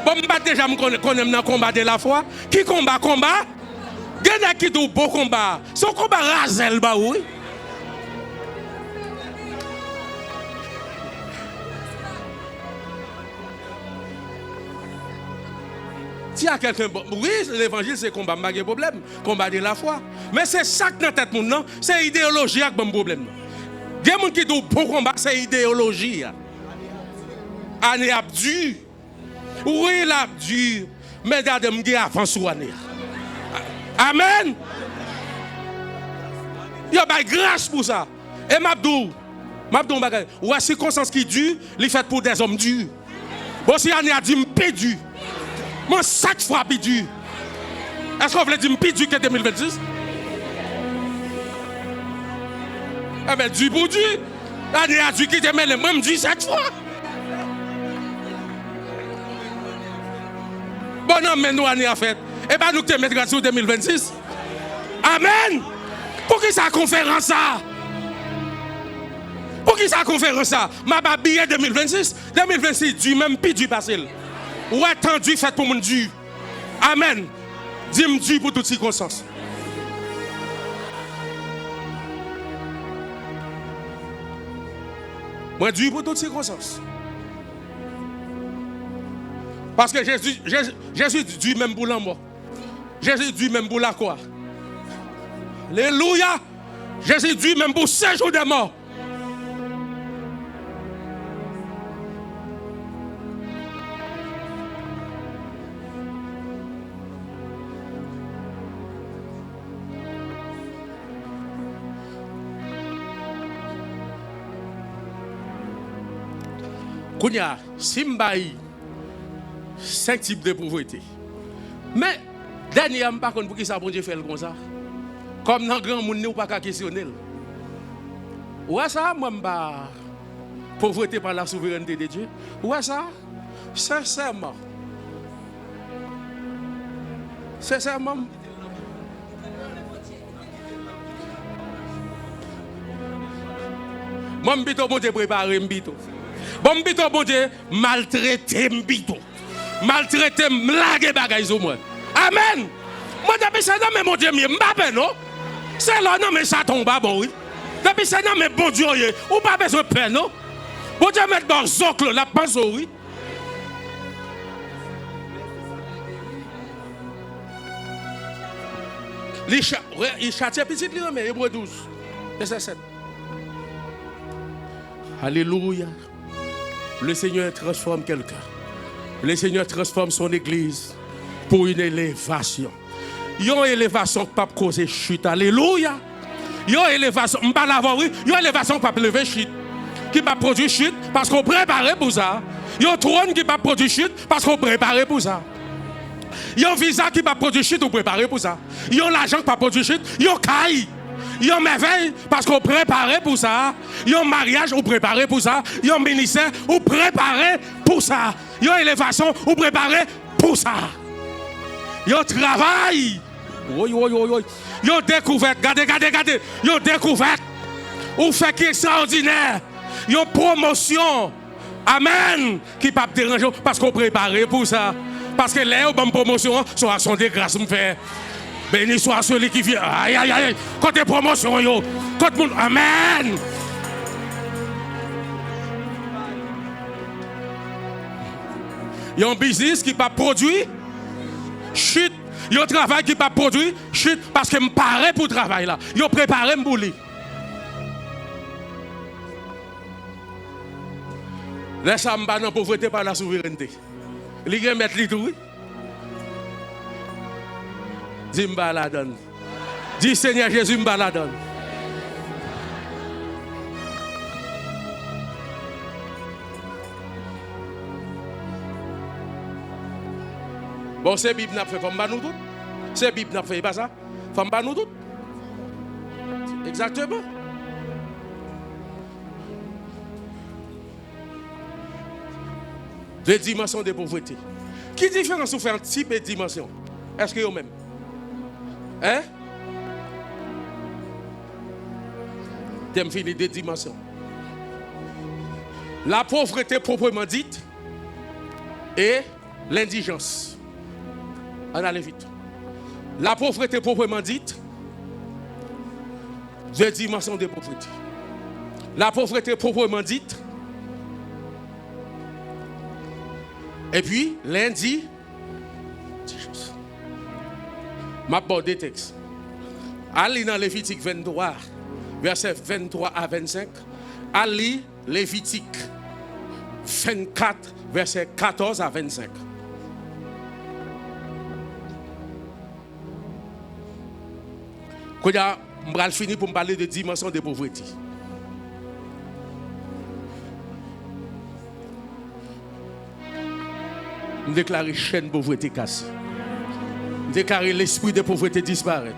Bon, déjà, je connais dans le combat de la foi. Qui combat? Il y a qui dit beau combat. Son combat rasel, bah oui. Si y a quelqu'un, oui, l'évangile c'est combat, pas de problème, combat de la foi. Mais c'est ça que dans la tête, non, c'est idéologie qui a un problème. Il y a des gens qui disent bon combat, c'est idéologie. Année abdu. Oui, l'abdu. Mais regardez, je avant sous année. Amen. Il y a une grâce pour ça. Et Mabdou, ou à circonstance qui dure, il fait pour des hommes durs. Bon, si année a dit, je pédu. Moi, chaque fois, pédu. Est-ce qu'on veut dire pédu que 2026? Eh bien, du pour du. Année a dit qui te met le même du chaque fois. Bon, non, mais nous, année a fait. Et bien, nous te mettre sur 2026. Amen. Pour qui ça conférence ça? Pour qui ça conférence ça? Ma billet 2026. 2026, du même pi du passé. Ou attendu fait pour mon Dieu. Amen. Dis-moi Dieu pour toutes circonstances. Moi, Dieu pour toutes circonstances. Parce que Jésus dit même pour l'amour. Jésus dit même pour la croix. Alléluia. Jésus dit même pour 5 jours de mort. Kounya, Simbaï, 5 types de pauvreté. Mais, dernièrement, par contre, pour qui ça, bon Dieu fait comme ça? Comme dans le grand monde, nous ne pouvons pas questionner. Où est ça, moi, pauvreté par la souveraineté de Dieu? Où est ça? Sincèrement. Sincèrement. Moi, je suis bon Dieu préparé, bon, mbito bon Dieu, maltraité mbito. Maltraité m'lague bagay sur moi. Amen. Moi depuis ça mais mon Dieu, m'bapé non. C'est là non mais ça tombe bon oui. Depuis ça mais bon Dieu, ou pas besoin de peine non. Bon Dieu mettre bon zocle la pense oui. Il châtie petit li mais Hébreu 12. Verset 7. Alléluia. Le Seigneur transforme quelqu'un. Le Seigneur transforme son église pour une élévation. Une élévation qui ne peut pas causer chute. Alléluia. Une élévation, je ne pas l'avoir, oui. Une élévation qui ne peut pas lever chute. Qui ne peut pas produire chute parce qu'on prépare pour ça. Un trône qui ne peut pas produire chute parce qu'on prépare pour ça. Un visa qui ne peut pas produire chute, on prépare pour ça. Un argent qui ne peut pas produire chute, un caille. Il y a une merveille parce qu'on prépare pour ça. Il y a un mariage, on prépare pour ça. Il y a un ministère, on prépare pour ça. Il y a une élévation, on prépare pour ça. Il y a un travail. Il y a une découverte. Regardez. Il y a une découverte. On fait qui est extraordinaire. Il y a une promotion. Amen. Qui ne peut pas déranger parce qu'on prépare pour ça. Parce que là, on promotion, soit son de grâce me fait. Béni soit celui qui vient. Aïe, aïe, aïe. Côté promotion, yo. Tout le monde. Amen. Il y a un business qui ne peut pas produire. Chute. Il y a un travail qui ne peut pas produire. Chute. Parce que je me parais pour le travail là. Il y a préparé pour lui. Laisse-moi me battre dans la pauvreté par la souveraineté. Il y a mettre tout. Dis m'ba la donne. Dis Seigneur Jésus m'ba la donne. Bon, c'est Bible n'a fait, faut m'ba nous tout. C'est Bible n'a fait, pas ça. Faut m'ba nous tout. Exactement. Deux dimensions de pauvreté. Qui différence entre un type et dimension? Est-ce que vous même? Hein? T'aimes finir deux dimensions. La pauvreté proprement dite et l'indigence. On allait vite. La pauvreté proprement dite, deux dimensions de pauvreté. La pauvreté proprement dite, et puis l'indigence. M'aborde des textes. Allez dans Lévitique 23, verset 23 à 25. Allez Lévitique 24, verset 14 à 25. Quand je vais finir pour me parler de dimension de pauvreté. Je déclare chaîne de pauvreté cassée. Je déclare l'esprit de pauvreté disparaître.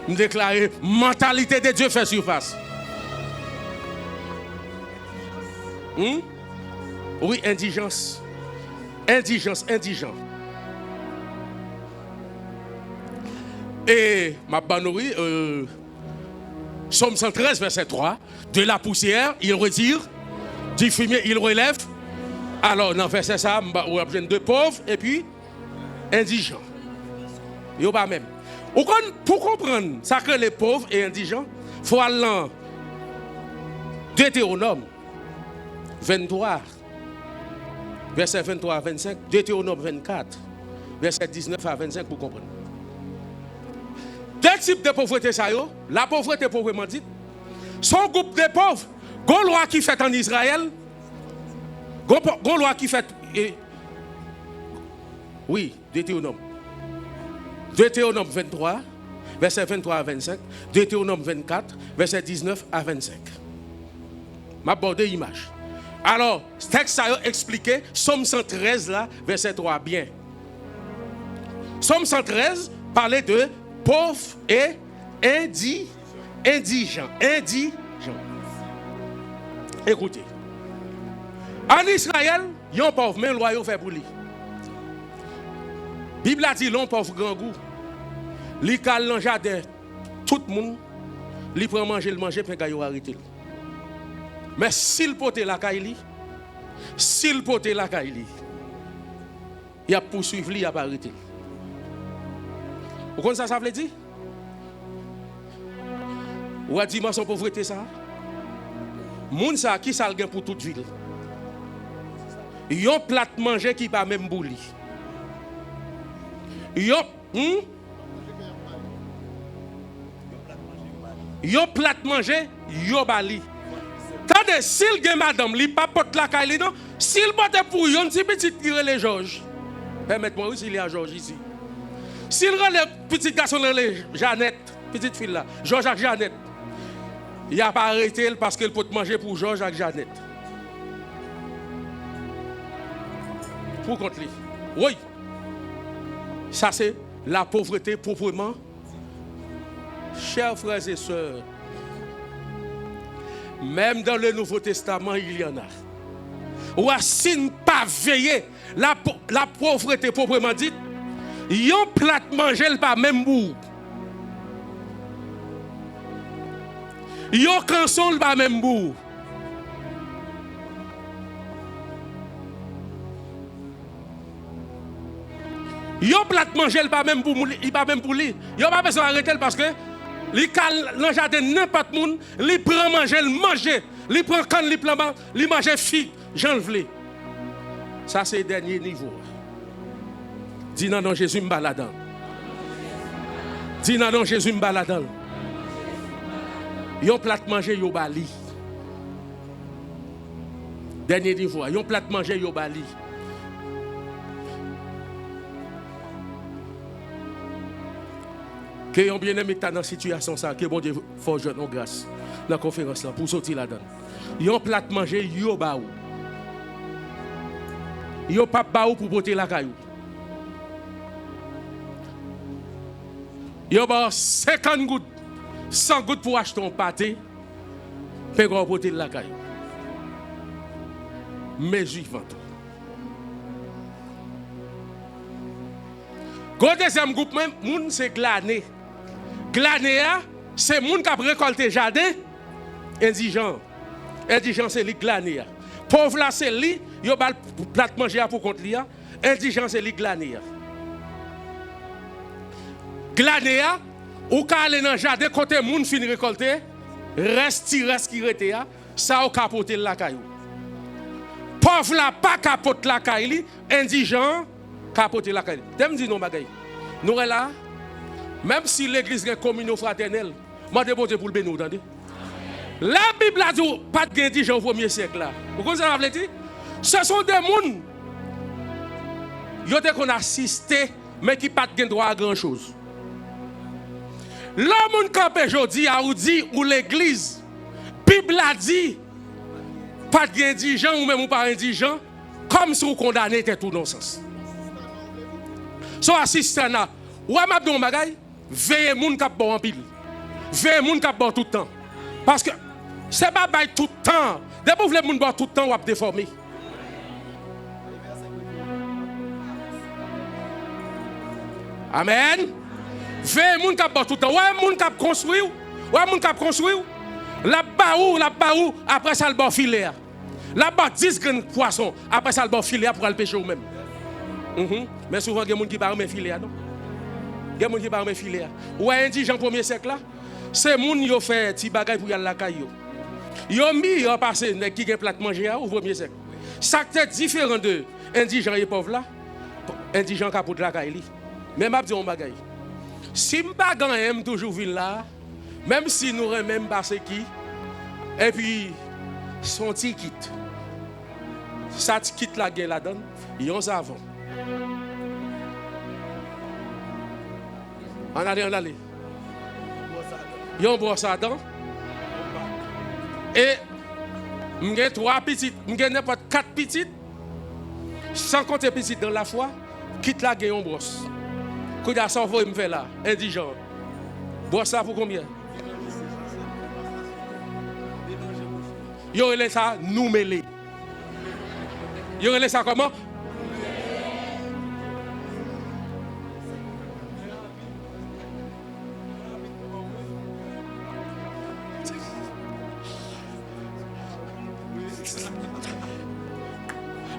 Je déclare mentalité de Dieu fait surface. Oui, indigence. Indigence, indigent. Et ma bannerie, Somme 113, verset 3, de la poussière, il retire, du fumier, il relève. Alors, dans verset ça, on a besoin de pauvres et puis indigents. Il n'y a pas même. Pour comprendre ça que les pauvres et indigents, il faut aller dans Deutéronome 23, verset 23 à 25, Deutéronome 24, verset 19 à 25 pour comprendre. Deux types de pauvreté, ça y est. La pauvreté proprement dite. Son groupe de pauvres, une loi qui fait en Israël, une loi qui fait. Oui, Deutéronome. Deutéronome 23, verset 23 à 25. Deutéronome 24, verset 19 à 25. M'aborde l'image. Alors, ce texte a expliqué, Somme 113, là, verset 3, bien. Somme 113 parlait de pauvres et indigents. Écoutez. En Israël, il y a un pauvre, mais le roi fait pour lui. La Bible a dit l'homme pauvre grand goût. Il cale dans le jardin, tout le monde, il prend manger, le manger, puis il arrête. Mais s'il pote la caille, il a poursuivi, il a pas arrêté. Vous comprenez ça veut dire? Ou a dimension pauvreté ça? Moun ça qui ça gain pour toute ville. Yon plat manger qui pas même bouli. Yon plat manger yo bali. Tandis s'il gen madame li pas porte la caille non, s'il porte pour yon petit petit tirer les Georges. Permettez-moi aussi il y a Georges ici. S'il relève petit garçon relève Jeannette, petite fille là, Georges avec Jeannette. Il n'a pas arrêté parce qu'il peut manger pour Georges avec Jeannette. Pour contre lui. Oui. Ça c'est la pauvreté proprement. Chers frères et sœurs, même dans le Nouveau Testament, il y en a. Ou si pas veiller la pauvreté proprement dite, yon plat manger pas même bout. Yon canson pas même bout. Yon plat manger pas même bout, il pas même pour lui. Yon pas besoin d'arrêter parce que li kal dans jardin n'importe monde, li prend manger, le manger, li prend quand li prend, li manger figue, j'en vle. Ça c'est le dernier niveau. Dis non, Jésus me balade. Dis non, Jésus me balade. Yon plat manger yo bali. Dernier niveau, yon plat manger yo bali. Que yon bien-aimé qui est dans la situation ça, que bon Dieu faut jeune grâce dans la conférence là pour sortir là-dedans. Yon plat manger yo baou. Yo pas baou pour porter la caillou. Yo ba 50 gouttes 100 gouttes pour acheter un pâté, puis on porte la caille. Mais suivant. Le deuxième groupe, même, c'est glané. Glané, c'est moun qui a récolté jardin, indigent. Indigent, c'est les glané. Pauvre là, c'est lui, il a plat manger pour contre lui. Indigent, c'est les glané. Glané, ou quand aller dans le jardin, côté moun fin récolter, reste qui rete, ça ou capoter la caillou. Pauvre là, pas capote la caillou, indigent, capoter la caillou. T'aimes dire non, bagay. Nous sommes là, même si l'église est communaux fraternelle, moi je pour le bénir, entendez? La Bible a dit, pas de indigent au 1er siècle là. Vous comprenez ce que ça veut dire? Ce sont des gens qui ont assisté, mais qui n'ont pas de droit à grand chose. L'homme qui est aujourd'hui a dit, ou l'église, la Bible a dit, pas d'indigent ou même pas indigent, comme si vous condamnez tout non-sens. So assistant là, ou m'a dit un bagay, veillez moun k'ap bon en pile. Veillez moun k'ap bon tout le temps. Parce que c'est pas bail tout le temps. Dès que vous voulez moun bon tout le temps, ou ap déformer. Amen. Veillez moun k'ap bon tout le temps. Ouais moun k'ap construire, ouais moun k'ap construire. La baou, après ça le bon filet. La bas 10 grands poissons, après ça le bon filet pour aller pêcher ou même. Mais souvent, il y a des gens qui parlent de filet. Il y a des gens qui parlent de filet. Ou indigent premier siècle là, c'est les gens qui ont fait des bagages pour y aller à la caillou. Ils ont mis, ils ont passé, qui ont plat manger au premier siècle. Ça est différent de indigent et pauvre là, indigent qui de la caillou. Mais je dis un bagage. Si je ne pas gagner, toujours vivre là, même si nous ne même pas qui, et puis son petit kit. Ça quitte la gueule là-dedans, ils ont savon. On allait. Ils ont brossé à dents. Et j'ai 3 petites, j'ai n'importe 4 petites, sans compter petites dans la foi, quitte la gueule, on brosse. Quand il a ça, il me fait là, indigent. Brosse ça pour combien? Ils ont laissé ça nous mêler. Ils ont laissé ça comment?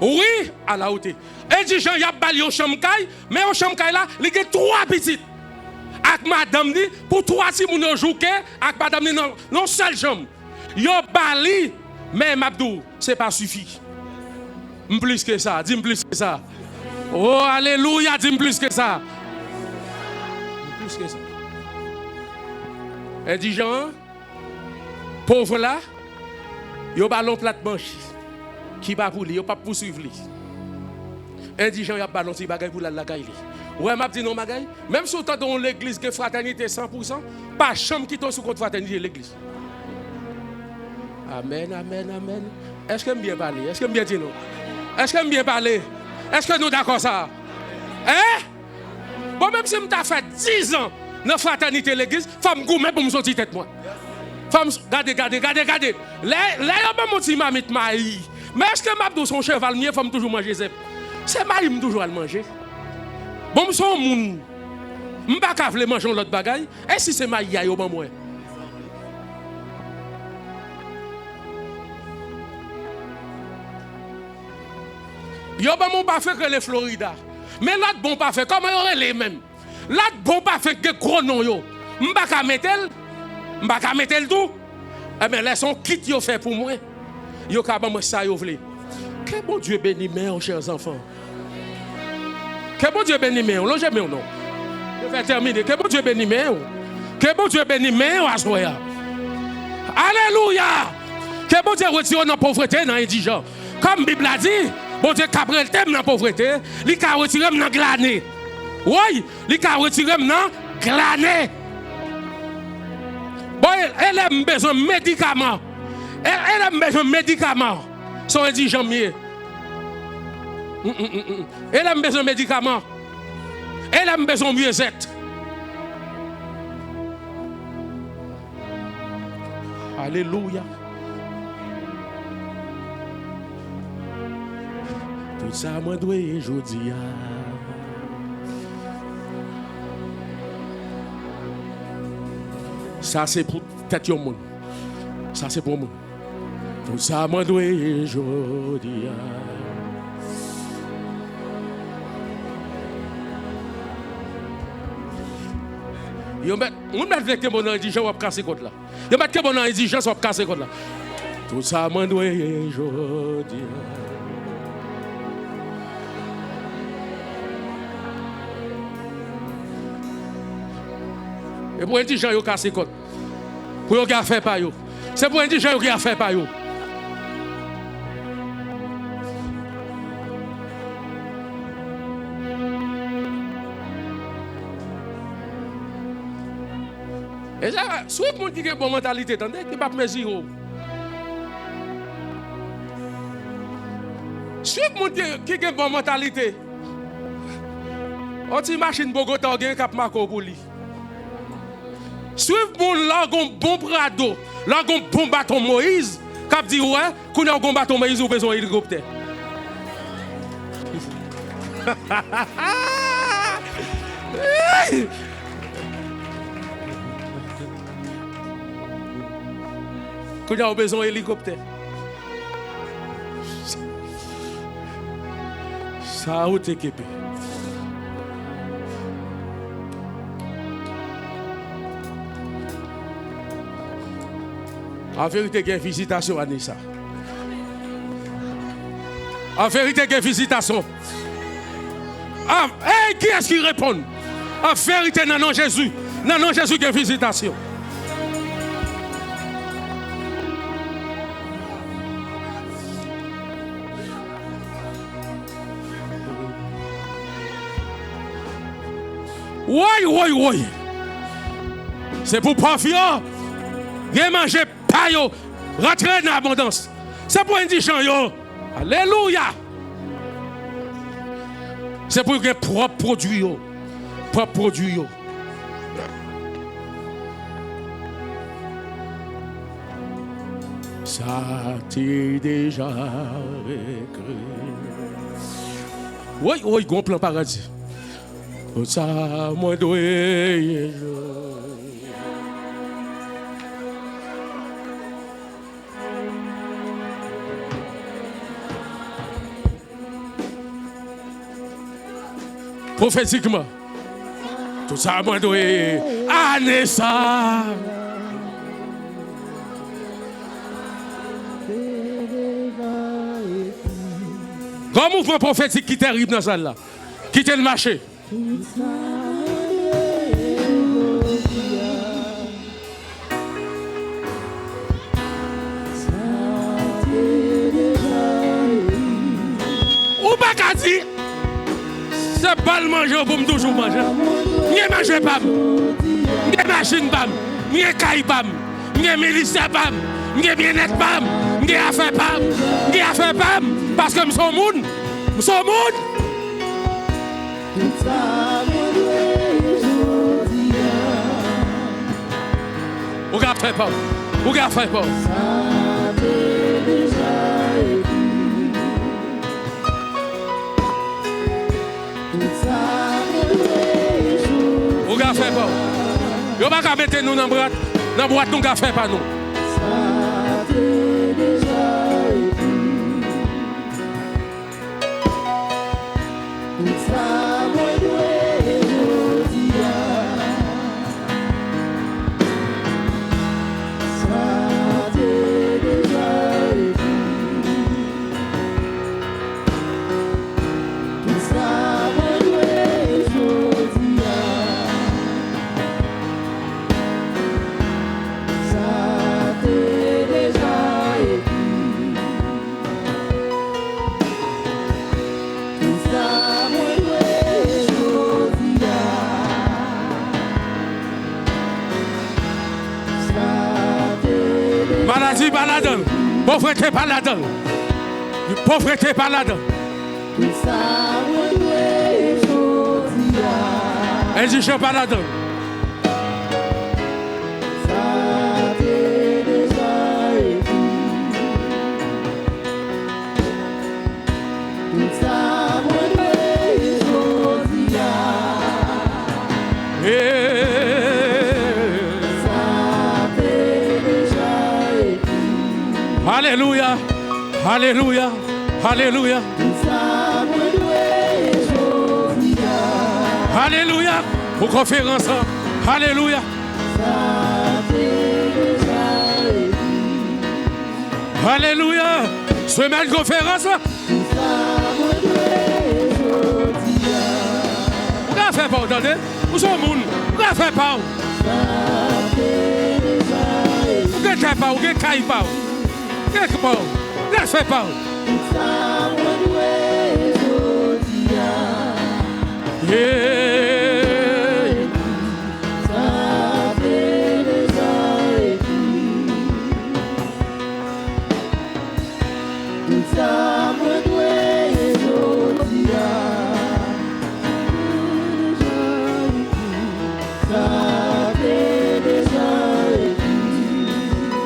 Oui, à la hauteur. Indigent, il y a bali au chambre, mais au chambre là, il y a 3 petites. Avec madame, pour 3 si vous jouez, avec madame, non seule chambre. Il y a bali, mais Mabdou, ce n'est pas suffit. Plus que ça, dis-moi plus que ça. Oh, alléluia, dis-moi plus que ça. Plus que ça. Indigent, pauvre là, il y a ballon plat manche. Qui va pour lui, il ne pas poursuivre lui. Indigent, il y a ballon si bagay pour la caille. Ouais, m'a dit non bagay. Même si on dans l'église que fraternité 100%, pas chambre qui tombe sous contre fraternité l'église. Amen, amen, amen. Est-ce que bien parler? Est-ce que bien dire non? Est-ce que bien parler? Est-ce que nous d'accord ça? Hein? Bon, même si je t'ai fait 10 ans dans la fraternité l'église, femme gourmet pour me sortir tête moi. Femme, regardez. Là, il y a pas mon petit mamite maï. Mais est-ce que Mabdou son cheval mieux faut toujours manger zep? C'est maï toujours à manger. Bon, son moun. M'pa ka vle manger l'autre bagaille. Et si c'est maï ya yo ban moi? Yo ban mon pas fait que les Florida. Mais l'autre bon pas fait comment yo les mêmes. L'autre bon pas fait que gros non yo. M'pa ka mettel tout. Eh bien, laisse son kit yo fait pour moi. Yo ka ban moi ça yo vle. Que bon Dieu bénisse mes chers enfants. Que bon Dieu bénisse mes, longez mes non. Je vais terminer. Que bon Dieu bénisse mes. Que bon Dieu bénisse mes asoya. Alléluia. Que bon Dieu retire dans pauvreté dans indigent. Comme Bible a dit, bon Dieu cabrel thème dans pauvreté, il ka retirer dans glané. Oui, il ka retirer dans glané. Bon, elle a besoin de médicaments. Elle a besoin de médicaments. Son indigent mieux. Elle a besoin de médicaments. Elle a besoin de mieux-être. Alléluia. Tout ça, moi, dois aujourd'hui. Ça, c'est pour tête au monde. Ça, c'est pour moi. Tout ça, moi, dois aujourd'hui. Yo met que mon indigent va casser contre là. Yo met que mon indigent va casser contre là. Tout ça m'en doit aujourd'hui. Et pour indigent yo casser contre. Pour yo gars faire pas yo. C'est pour indigent yo qui a fait pas yo. Et ça, si vous avez une bonne mentalité, il n'y a pas de zéro. Si vous avez une bonne mentalité, on a une machine Bogota qui a marqué pour lui. Si vous avez un bon Prado, un bon bâton Moïse, qui a dit ouais, qu'on a un bon bâton Moïse, vous avez besoin d'un hélicoptère. Qu'on a besoin d'un hélicoptère. Ça a été équipé. En vérité, il y a une visitation à Nissa. En vérité, il y a une visitation. Hey, qui est-ce qui répond? En vérité, non, Jésus. Non, Jésus, il y a une visitation. Oui. C'est pour profiter. Bien manger, pas yo. Rentrer dans l'abondance. C'est pour indigent yo. Alléluia. C'est pour les propres produits yo. Propres produits yo. Ça t'est déjà écrit. Oui, grand plan paradis. Ça moi doit. Prophétiquement, tout ça moi doit. Anessa. Grand mouvement prophétique qui t'arrive dans celle là, quittez le marché. Ou pas qu'à dire, c'est pas le manger pour me toujours manger. N'y manger pas, n'y machine pas, n'y caille pas, n'y milice pas, n'y bien-être pas, n'y affaire pas, n'y affaire pas, parce que nous sommes monde, nous sommes monde. Ou gars fait pas, ou gars fait pas. Ou gars fait pas. Yo pas qu'à mettre nous dans boîte nous gars fait pas nous. Maladie pas là-dedans. Pauvreté pas là-dedans. Pauvreté pas là-dedans. Indigent pas là-dedans. Alléluia. Alléluia. Alléluia. Alléluia. Pour conférence. Alléluia. Alléluia. Semaine conférence. Vous faites pas, attendez. Où sont les gens? Vous faites pas. Vous ne faites pas, vous ne faites pas. Quelque part. Ne faites pas.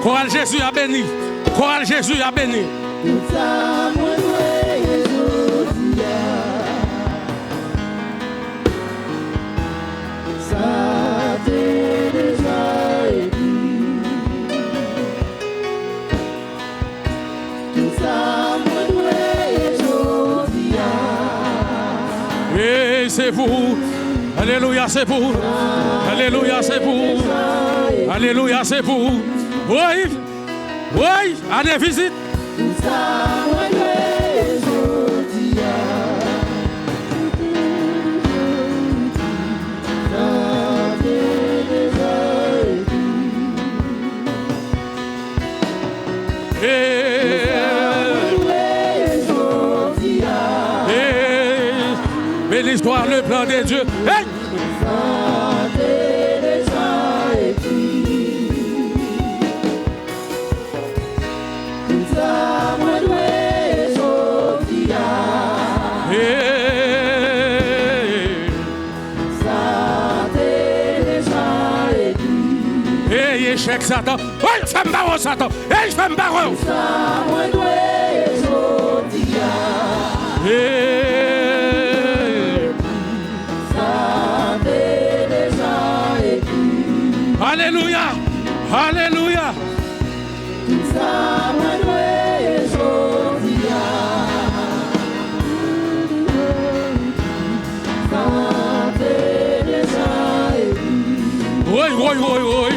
Chorale Jésus a béni. Chorale Jésus a béni. Et c'est pour vous. Alléluia, c'est pour vous. Alléluia, c'est pour vous. Alléluia, c'est pour vous. Oui, oui, allez visite. Mais l'histoire, le plan de Dieu. Hey! Échec Satan. Oui, femme baron Satan. Hey, femme baron. Alléluia. Alléluia. Oui, oui, oui, oui.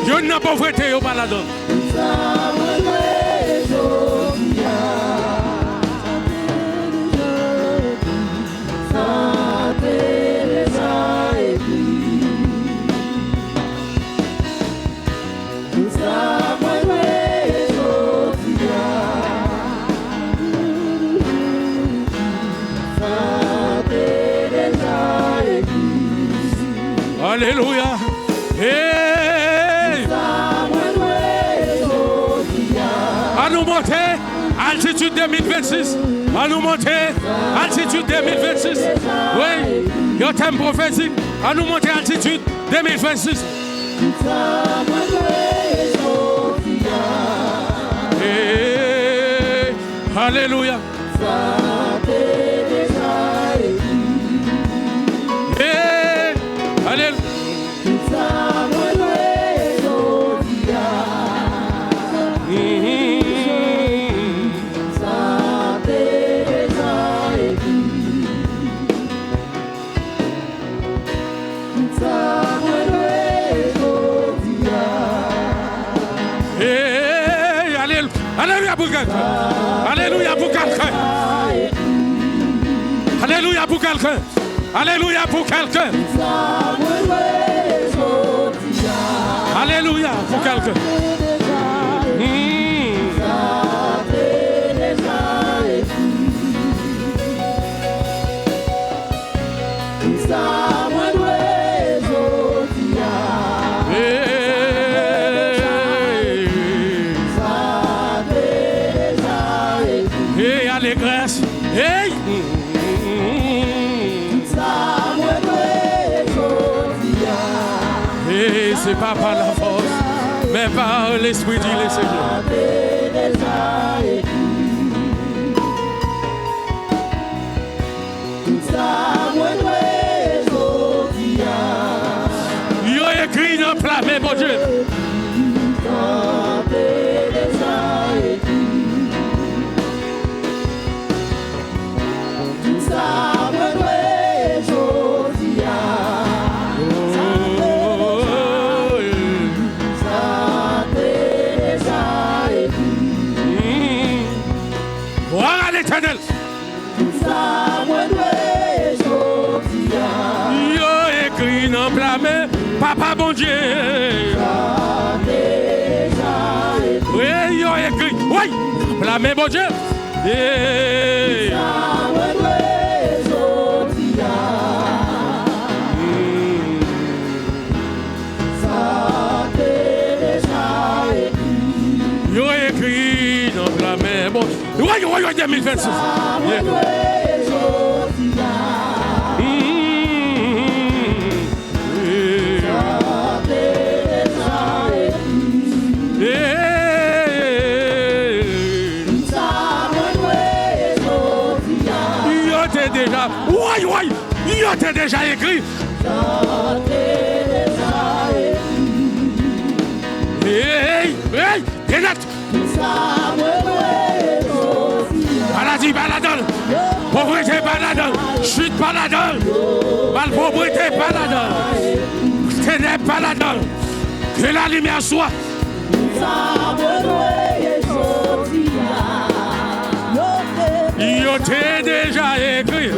Je n'ai pas voté au balado. Alléluia. Hey. À nous monter, altitude 2026. À nous monter, altitude 2026. Oui, il y a un thème prophétique. À nous monter, altitude 2026. Hey. Alléluia. Hey. Alléluia. Alléluia pour quelqu'un. Alléluia pour quelqu'un. Alléluia pour quelqu'un. Alléluia pour quelqu'un. Alléluia pour quelqu'un. Hey, allégresse. Hey. Et c'est pas par la force, mais par l'Esprit, dit le Seigneur. Il y a écrit dans le plat, mais bon Dieu. écrit dans la main, papa bon Dieu. Oui, yo écrit, oui, la main bon Dieu. Yo écrit dans la main, bon, oui, 2026. Oui, il a déjà écrit. Hey, Renate. Maladie, baladon. Pauvreté, baladon. Chute, baladon. Malpropreté, baladon. Ténèbres, baladon. Que la lumière soit. Il a déjà écrit.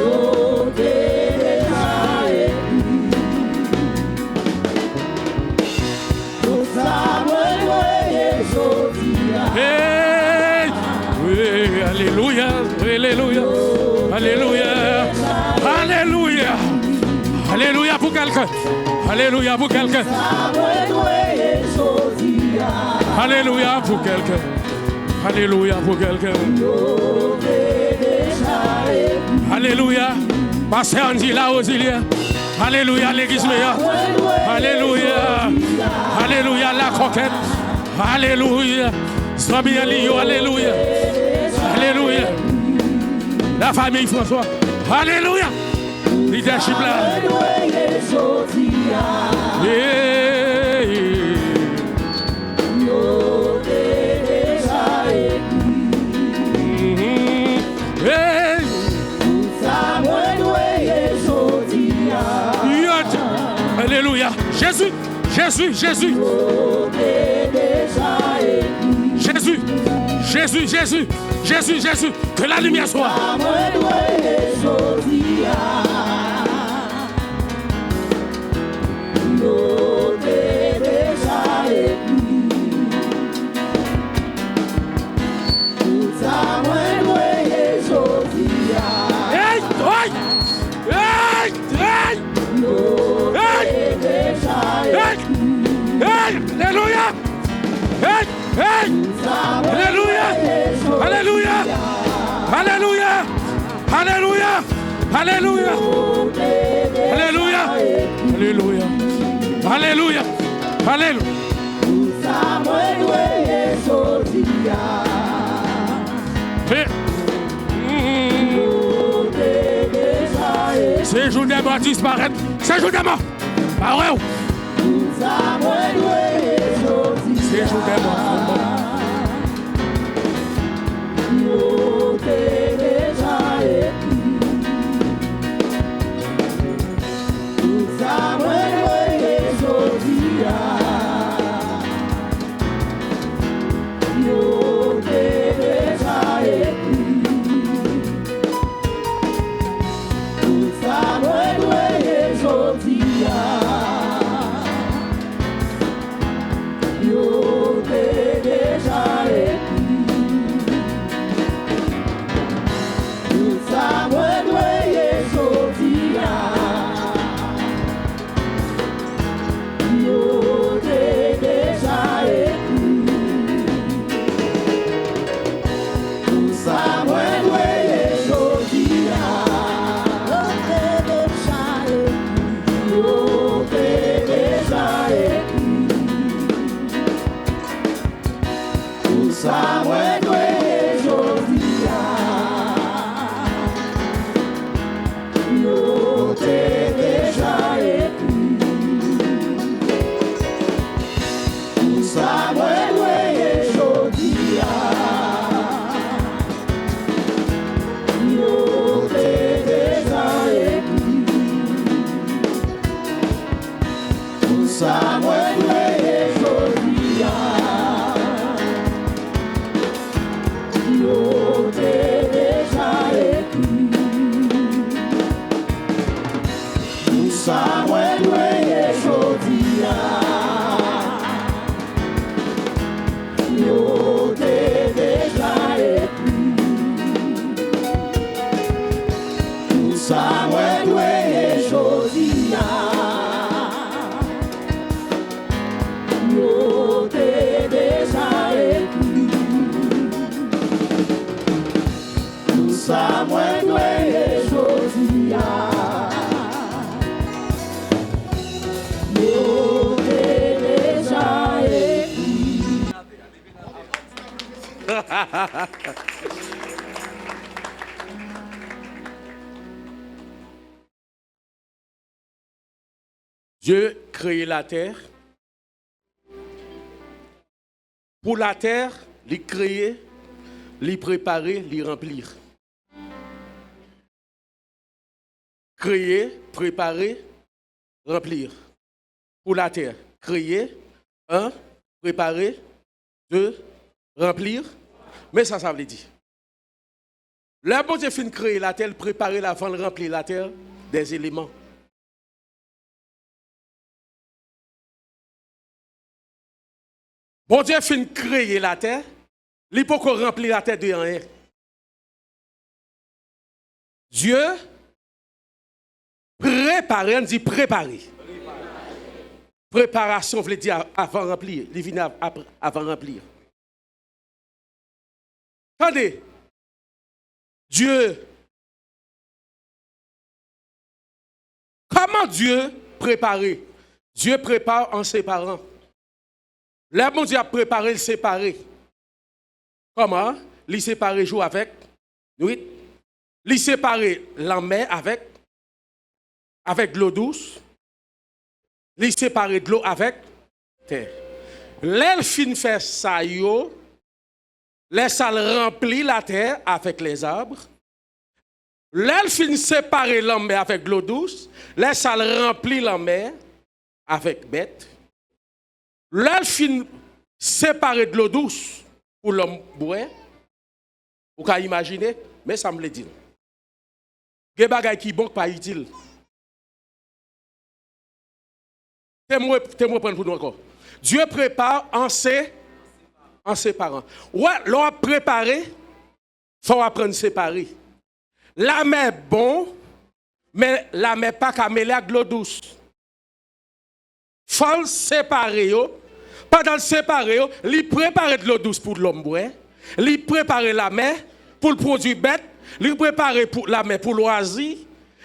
Hey, oui, alléluia, alléluia, alléluia, alléluia, alléluia pour quelqu'un, alléluia pour quelqu'un, alléluia pour quelqu'un, alléluia pour quelqu'un, alléluia, pasteur Andy là auxiliaire, alléluia l'église meilleure, alléluia, alléluia la conquête. Alléluia. Alléluia. Alléluia. La famille François. Alléluia. Leadership là. Alléluia. Jésus. Jésus, Jésus. Jésus, Jésus, Jésus, Jésus, Jésus, que la lumière soit. Hey, hey, hey, hey, hey, hey, alléluia. Hey, hey, alléluia, alléluia, alléluia, alléluia, alléluia, alléluia, alléluia, alléluia, alléluia. Ces jours des morts disparaissent, ces jours des morts, pas vrai? Ces jours des morts. ça, moi, doye jodia. Yo te déjà écrit. Tout ça, moi, doye jodia. Yo te déjà écrit. Tout ça, moi, doye jodia. Dieu créé la terre. Pour la terre, les créer, les préparer, les remplir. Créer, préparer, remplir. Pour la terre, créer, un, préparer, deux, remplir. Mais ça veut dire. Le bon Dieu fin créer la terre, préparer avant de remplir la terre des éléments. Bon Dieu fin créer la terre, il peut remplir la terre de rien. Dieu prépare, on dit préparer. Préparation veut dire avant remplir, il vient avant remplir. Attendez, Dieu, comment Dieu prépare? Dieu prépare en séparant. Là, bon Dieu a préparé le séparer. Comment? Il sépare jour avec nuit. Il sépare la mer avec de l'eau douce. Il sépare de l'eau avec terre. L'elfine fait ça, laisse remplir la terre avec les arbres. L'elfine sépare la mer avec de l'eau douce. Laisse remplir la mer avec bête. L'elfine sépare de l'eau douce pour l'homme boire. Vous pouvez imaginer, mais ça me le dit. Il y a des choses qui sont pas utiles. T'es-moi prendre pour nous encore. Dieu prépare en séparant. Ouais, l'on a préparé, il faut apprendre à séparer. La mer est bon, mais la mer pas qu'à mêler avec l'eau douce. Il faut le séparer. Pendant le séparer, il prépare de l'eau douce pour l'homme boire. Il prépare la mer pour le produit bête. Il prépare la mer pour loisir.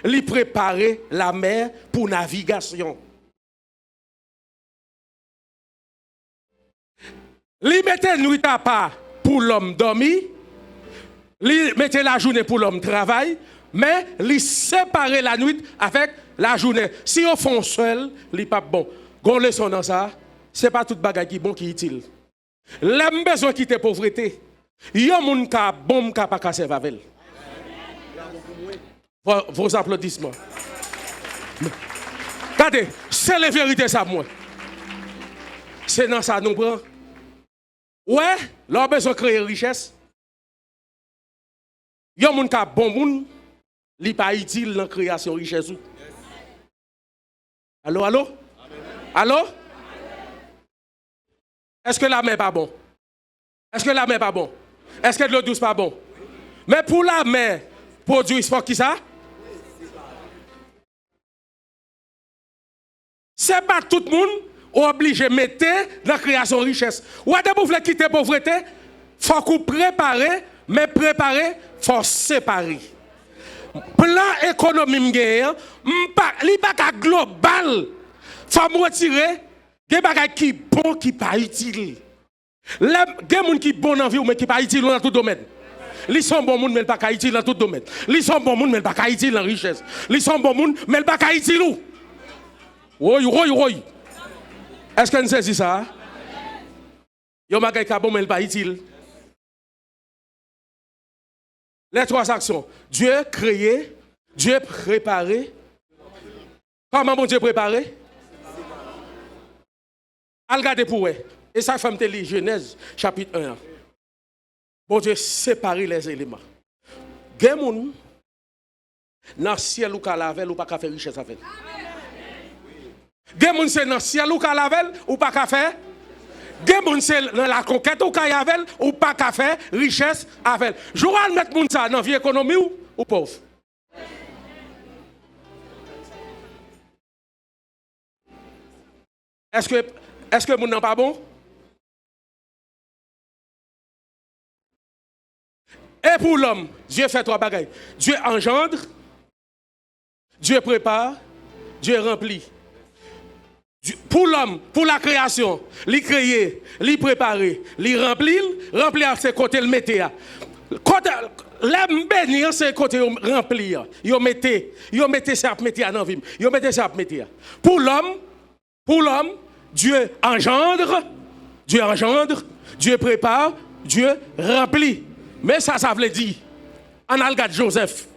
Il prépare la mer pour navigation. Il mettait nuit à part pour l'homme dormir. Il mettait la journée pour l'homme travailler. Mais il sépare la nuit avec la journée. Si on fait seul, il n'est pas bon. Gon leçon dans ça, c'est pas tout bagage qui bon qui est utile. L'homme besoin quitter pauvreté. Yon moun ka bon ka pas casser avec. Vos applaudissements. Regardez, c'est la vérité ça moi. C'est dans ça nous prend. Ouais, l'on besoin créer richesse. Yon moun ka bon moun, li pas utile dans création richesse. Allô, allô? Allô? Est-ce que la mer n'est pas bon? Est-ce que la mer n'est pas bon? Est-ce que l'eau douce n'est pas bon? Mais pour la mer, produit sport qui ça? Ce n'est pas tout le monde obligé de mettre dans la création de richesse. Ou à vous voulez quitter la pauvreté, il faut qu'on prépare, mais préparer, il faut séparer. Plan économique, il n'est pas global. Il faut me retirer des bagages qui sont bons, qui ne sont pas utiles. Les gens qui sont bons dans la vie, mais qui ne sont pas utiles dans tout domaine. Ils sont bons, mais ils ne sont pas utiles dans tout domaine. Ils sont bons, mais ils ne sont pas utiles dans la richesse. Ils sont bons, mais ils ne sont pas utiles où? Oui. Est-ce que vous savez ça? Il y a des gens qui sont bons, mais ils ne sont pas utiles. Les trois actions. Dieu créé, Dieu préparé. Comment bon Dieu préparé? Regardez pour eux. Et ça fait me Genèse chapitre 1. Bon Dieu séparer les éléments. Gen moun dans ciel ou ka lavel ou pas ka faire richesse avec. Gen moun c'est dans le ciel ou ka lavel ou pas ka faire. Gen moun c'est dans la conquête ou ka yavel ou pas ka faire richesse avec. Joual mettre moun ça dans vie économie ou pauvre. Est-ce que moun nan pas bon? Et pour l'homme, Dieu fait trois bagailles. Dieu engendre, Dieu prépare, Dieu remplit. Pour l'homme, pour la création, il créer, il préparer, il remplir, remplir c'est côté le mettre. Côté l'homme bénir c'est côté remplir. Yo mettez ça mettre dans vie. Yo mettez ça mettre. Pour l'homme, Dieu engendre, Dieu prépare, Dieu remplit. Mais ça veut dire, on a regardé Joseph.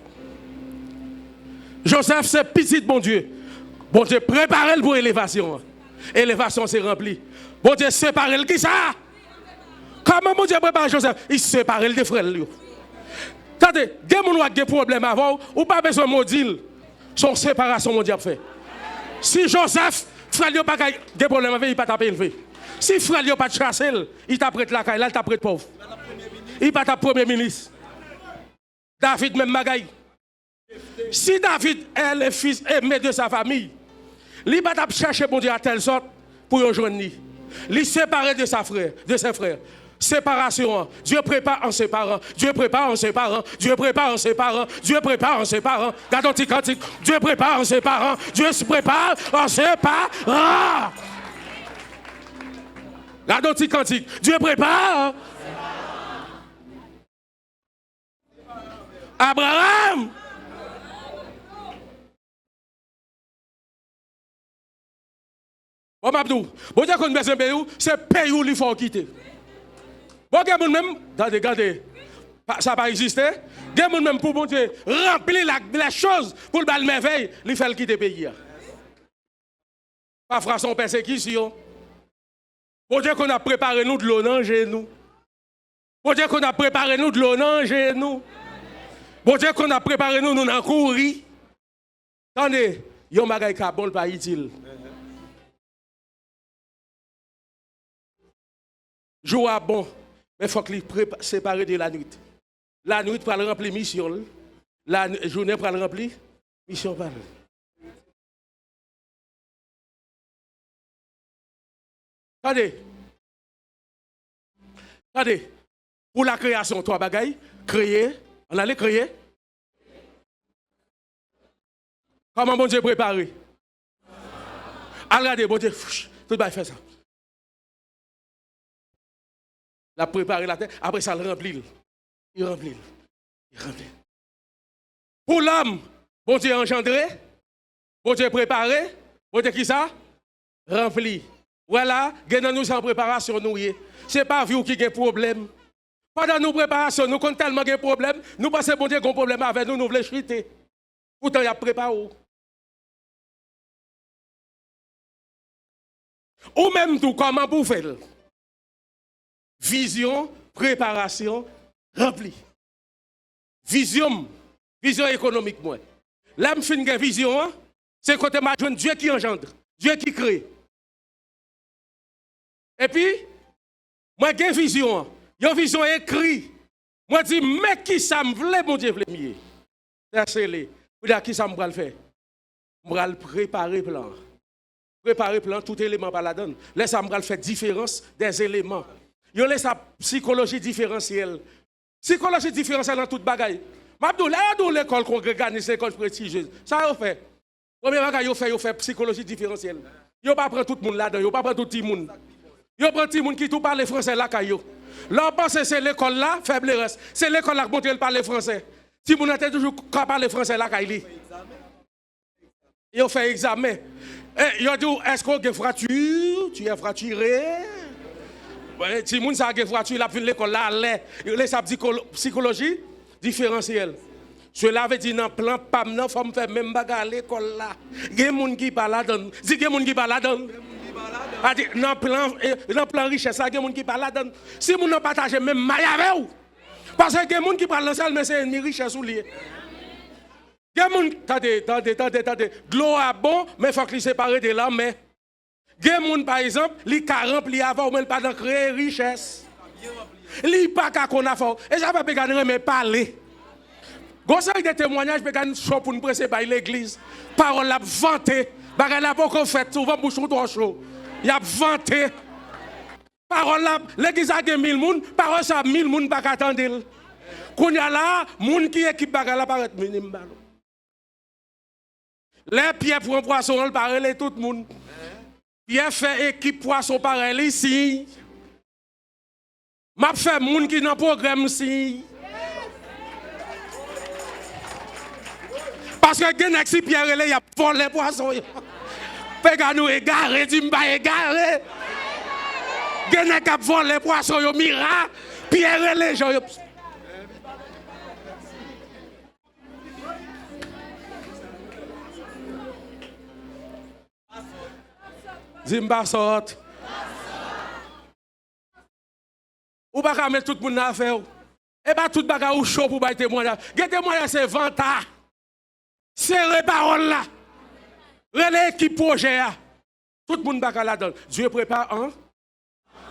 Joseph, c'est petit bon Dieu. Bon Dieu, préparez-le pour l'élévation. Élévation, c'est rempli. Bon Dieu, séparez-le qui ça? Comment bon Dieu prépare Joseph? Il sépare le des frères. Attendez, des gens qui ont des problèmes avant, ou pas besoin de maudire. Son séparation, mon Dieu, fait. Si Joseph, frère, il n'a pas de problème avec, il n'a pas tapé élevé. Si frère, il n'a pas de chasse, il t'a prêté la caille, là, il t'a prêté pauvre. Il n'est pas ta premier ministre. David, même bagaille. Si David est le fils aimé de sa famille, il va chercher bon Dieu à telle sorte pour le joindre. Il séparé de ses frères. Séparation. Dieu prépare en séparant. Dieu prépare en séparant. Dieu prépare en séparant. Dieu prépare en séparant. Gardons tes cantiques. Dieu prépare en séparant. Dieu se prépare en séparant. Gardons tes cantiques. Dieu prépare. Abraham. Bon, Mabdou, bon Dieu qu'on besoin de pays, c'est pays où il faut quitter. Bon, Dieu même, regardez, ça va exister. Dieu même pour bon Dieu remplir la chose pour le merveille, il fait quitter le pays. Pas faire son persécution. Bon Dieu qu'on a préparé nous de l'eau dans nous. Bon Dieu qu'on a préparé nous de l'eau dans nous. Bon Dieu qu'on a préparé nous dans courir. Attendez, yon bagay ka bon pas utile. Jour à bon, mais il faut qu'il sépare de la nuit. La nuit pour le remplir mission. La journée pour le remplir mission. Attendez. Pour la création, trois bagailles. Créer. On allait créer. Comment bon Dieu préparé? Regardez, bon Dieu, tout le monde fait ça. La préparer la terre, après ça le remplit. Il remplit. Pour l'homme, bon Dieu engendré, bon Dieu préparé, bon Dieu qui ça? Rempli. Voilà, nous en préparation nous. C'est pas vous qui avez problème. Pendant nos préparations, nous avons tellement de problèmes, nous pensons bon Dieu qu'on a un problème avec nous, nous voulons chuter. Pourtant, il y a préparé. Ou même tout, comment vous faites? Vision, préparation, rempli. Vision économique, moi. Là, je fais une vision, c'est côté ma jeune Dieu qui engendre, Dieu qui crée. Et puis, moi, j'ai une vision écrite. Moi, je dis, mais qui ça me voulait, mon Dieu, voulait mieux. C'est les. Qui ça me va le faire? Je vais préparer le plan. Préparer le plan, tout élément par la donne. Là, ça me va faire différence des éléments. Yo laisse sa psychologie différentielle. Psychologie différentielle dans toute bagaille. M'abdou là dans l'école congréganiste, l'école prestigieuse. Ça yo fait. Premier bagaille yo fait psychologie différentielle. Yo pas prend tout le monde là-dedans, yo pas prend tout le monde. Yo prend tout le monde qui tout parle français là caillou. Là pense c'est l'école là faible reste. C'est l'école là qui montre parler français. Si moun était toujours parler français là caillou. Yo fait examen. Yo dit est-ce qu'on a fracture? Tu es fracturé? Si moun sa ge voiture la fin l'école là il laisse sa psychologie différentielle. Cela veut dire dans plan pam nan faut me faire même bagarre l'école là. Gen moun qui pas là-dedans. Si gen moun qui pas là-dedans. Dans plan richesse ça gen moun qui pas là-dedans. Si moun nan partage même maille avec ou. Parce que gen moun qui parle dans salle mais c'est une richesse ou lié. Attendez. De l'eau a bon, mais il faut qu'il sépare de là, mais. Gen par exemple, li ka rempli avant, mais pas dans créer richesse. Li pas ka qu'on a fait. Et ça va pas gagner, mais parler. Gonçal des témoignages, peut gagner chaud pour nous presser par l'église. Parole la vanté. Bagay la pas qu'on fait, souvent bouchon trop chaud. Il a vanté. Parole là, l'église a 1000 moun, parole ça 1000 moun pas attendre. Qu'on y a là, moun qui équipe bagay la paraît minimum ballon. Les pieds pour un poisson, on parle tout le monde. Pierre fait équipe poisson pareil ici. M'a fait moun qui dans programme ici. Parce que gen si Pierre il a volé poisson. Pega nous égaré, dit m'pa égaré. Gen a volé poisson yo mira, Pierre les gens. Zimba sort. Ou pas mettre tout le monde à faire. Et pas tout bagage ou chaud pour bailler témoignage. Gen témoignage c'est vanta. C'est les paroles là. Relais qui projet. Tout le monde bagage là-dedans. Dieu prépare un.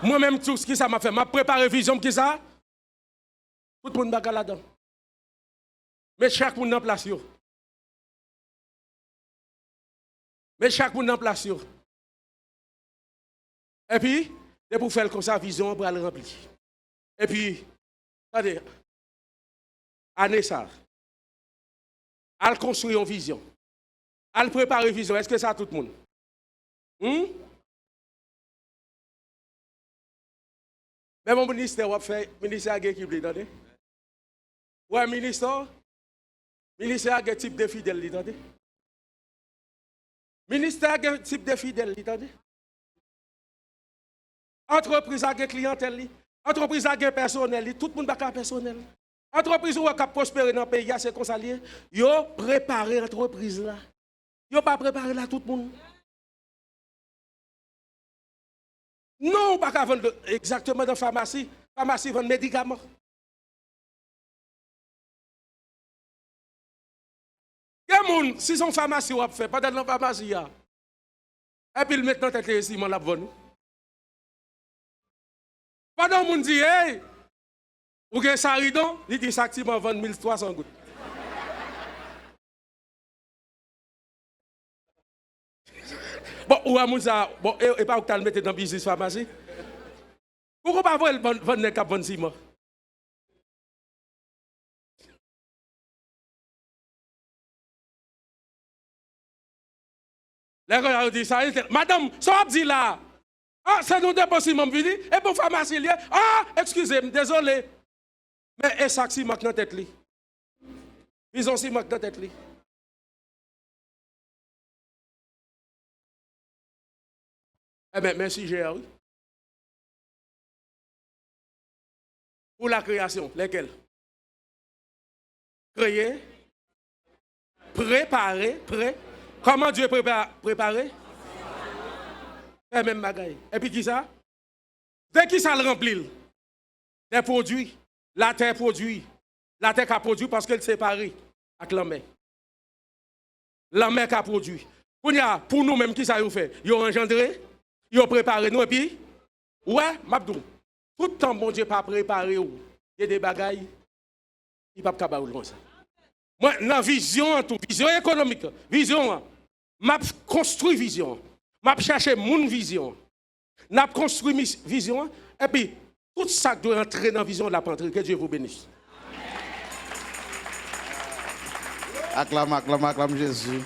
Moi-même tout ce qui ça m'a fait, m'a préparé vision qui ça. Tout le monde bagage là-dedans. Mais chaque monde en place yo. Et puis, c'est pour faire comme ça, vision pour aller remplir. Et puis, attendez, année ça, elle construit une vision. Elle prépare une vision. Est-ce que ça tout le monde? Mais mon ministère, on fait ministère qui est attendez? Ouais, ministère a type de fidèle, attendez? Ministère a type de fidèle, attendez? Entreprise a clientèle, entreprise a personnel, tout le monde a personnel. Entreprise qui a prospéré dans le pays, c'est comme ça. Ils ont préparé l'entreprise là. Ils n'ont pas préparé là tout le monde. Non, pas qu'à vendre exactement dans la pharmacie. La pharmacie vend des médicaments. Si son pharmacie a fait, pas dans la pharmacie, et puis maintenant, tu es ici, mon l'a vendu. Pendant que dit, hey, ou que ça ridon, il dit ça activement vend 1300 gouttes. Bon, ou à Moussa, bon, et pas où tu le mettre dans le business pharmacie. Pourquoi pas vendre les cap 26 mois? Les gens disent ça, madame, ça dit là. Ah, c'est nous déposer mon vidi, et pour pharmacie lié. Ah, excusez-moi, désolé. Mais et ça si manque dans tête li. Ils ont si manque dans tête li. Eh bien, merci Géry. Pour la création, lesquelles? Créer, préparer, Comment Dieu préparer? Et même bagaille. Et puis qui ça? Dès qui ça le remplit? Des produits. La terre produit. La terre a produit parce qu'elle sépare avec la mer. La mer a produit. Pour nous-mêmes, qui ça y fait? Ils ont engendré, ils ont préparé nous et puis, ouais, Mabdou. Tout le temps, bon Dieu, pas préparé. Il y a des bagailles, il n'y a pas de comme ça. Moi, la vision, tout, vision économique, vision, m'a construit vision. M'a cherché mon vision. N'a construit vision. Et puis, tout ça doit entrer dans la vision de la patrie. Que Dieu vous bénisse. Acclame Jésus.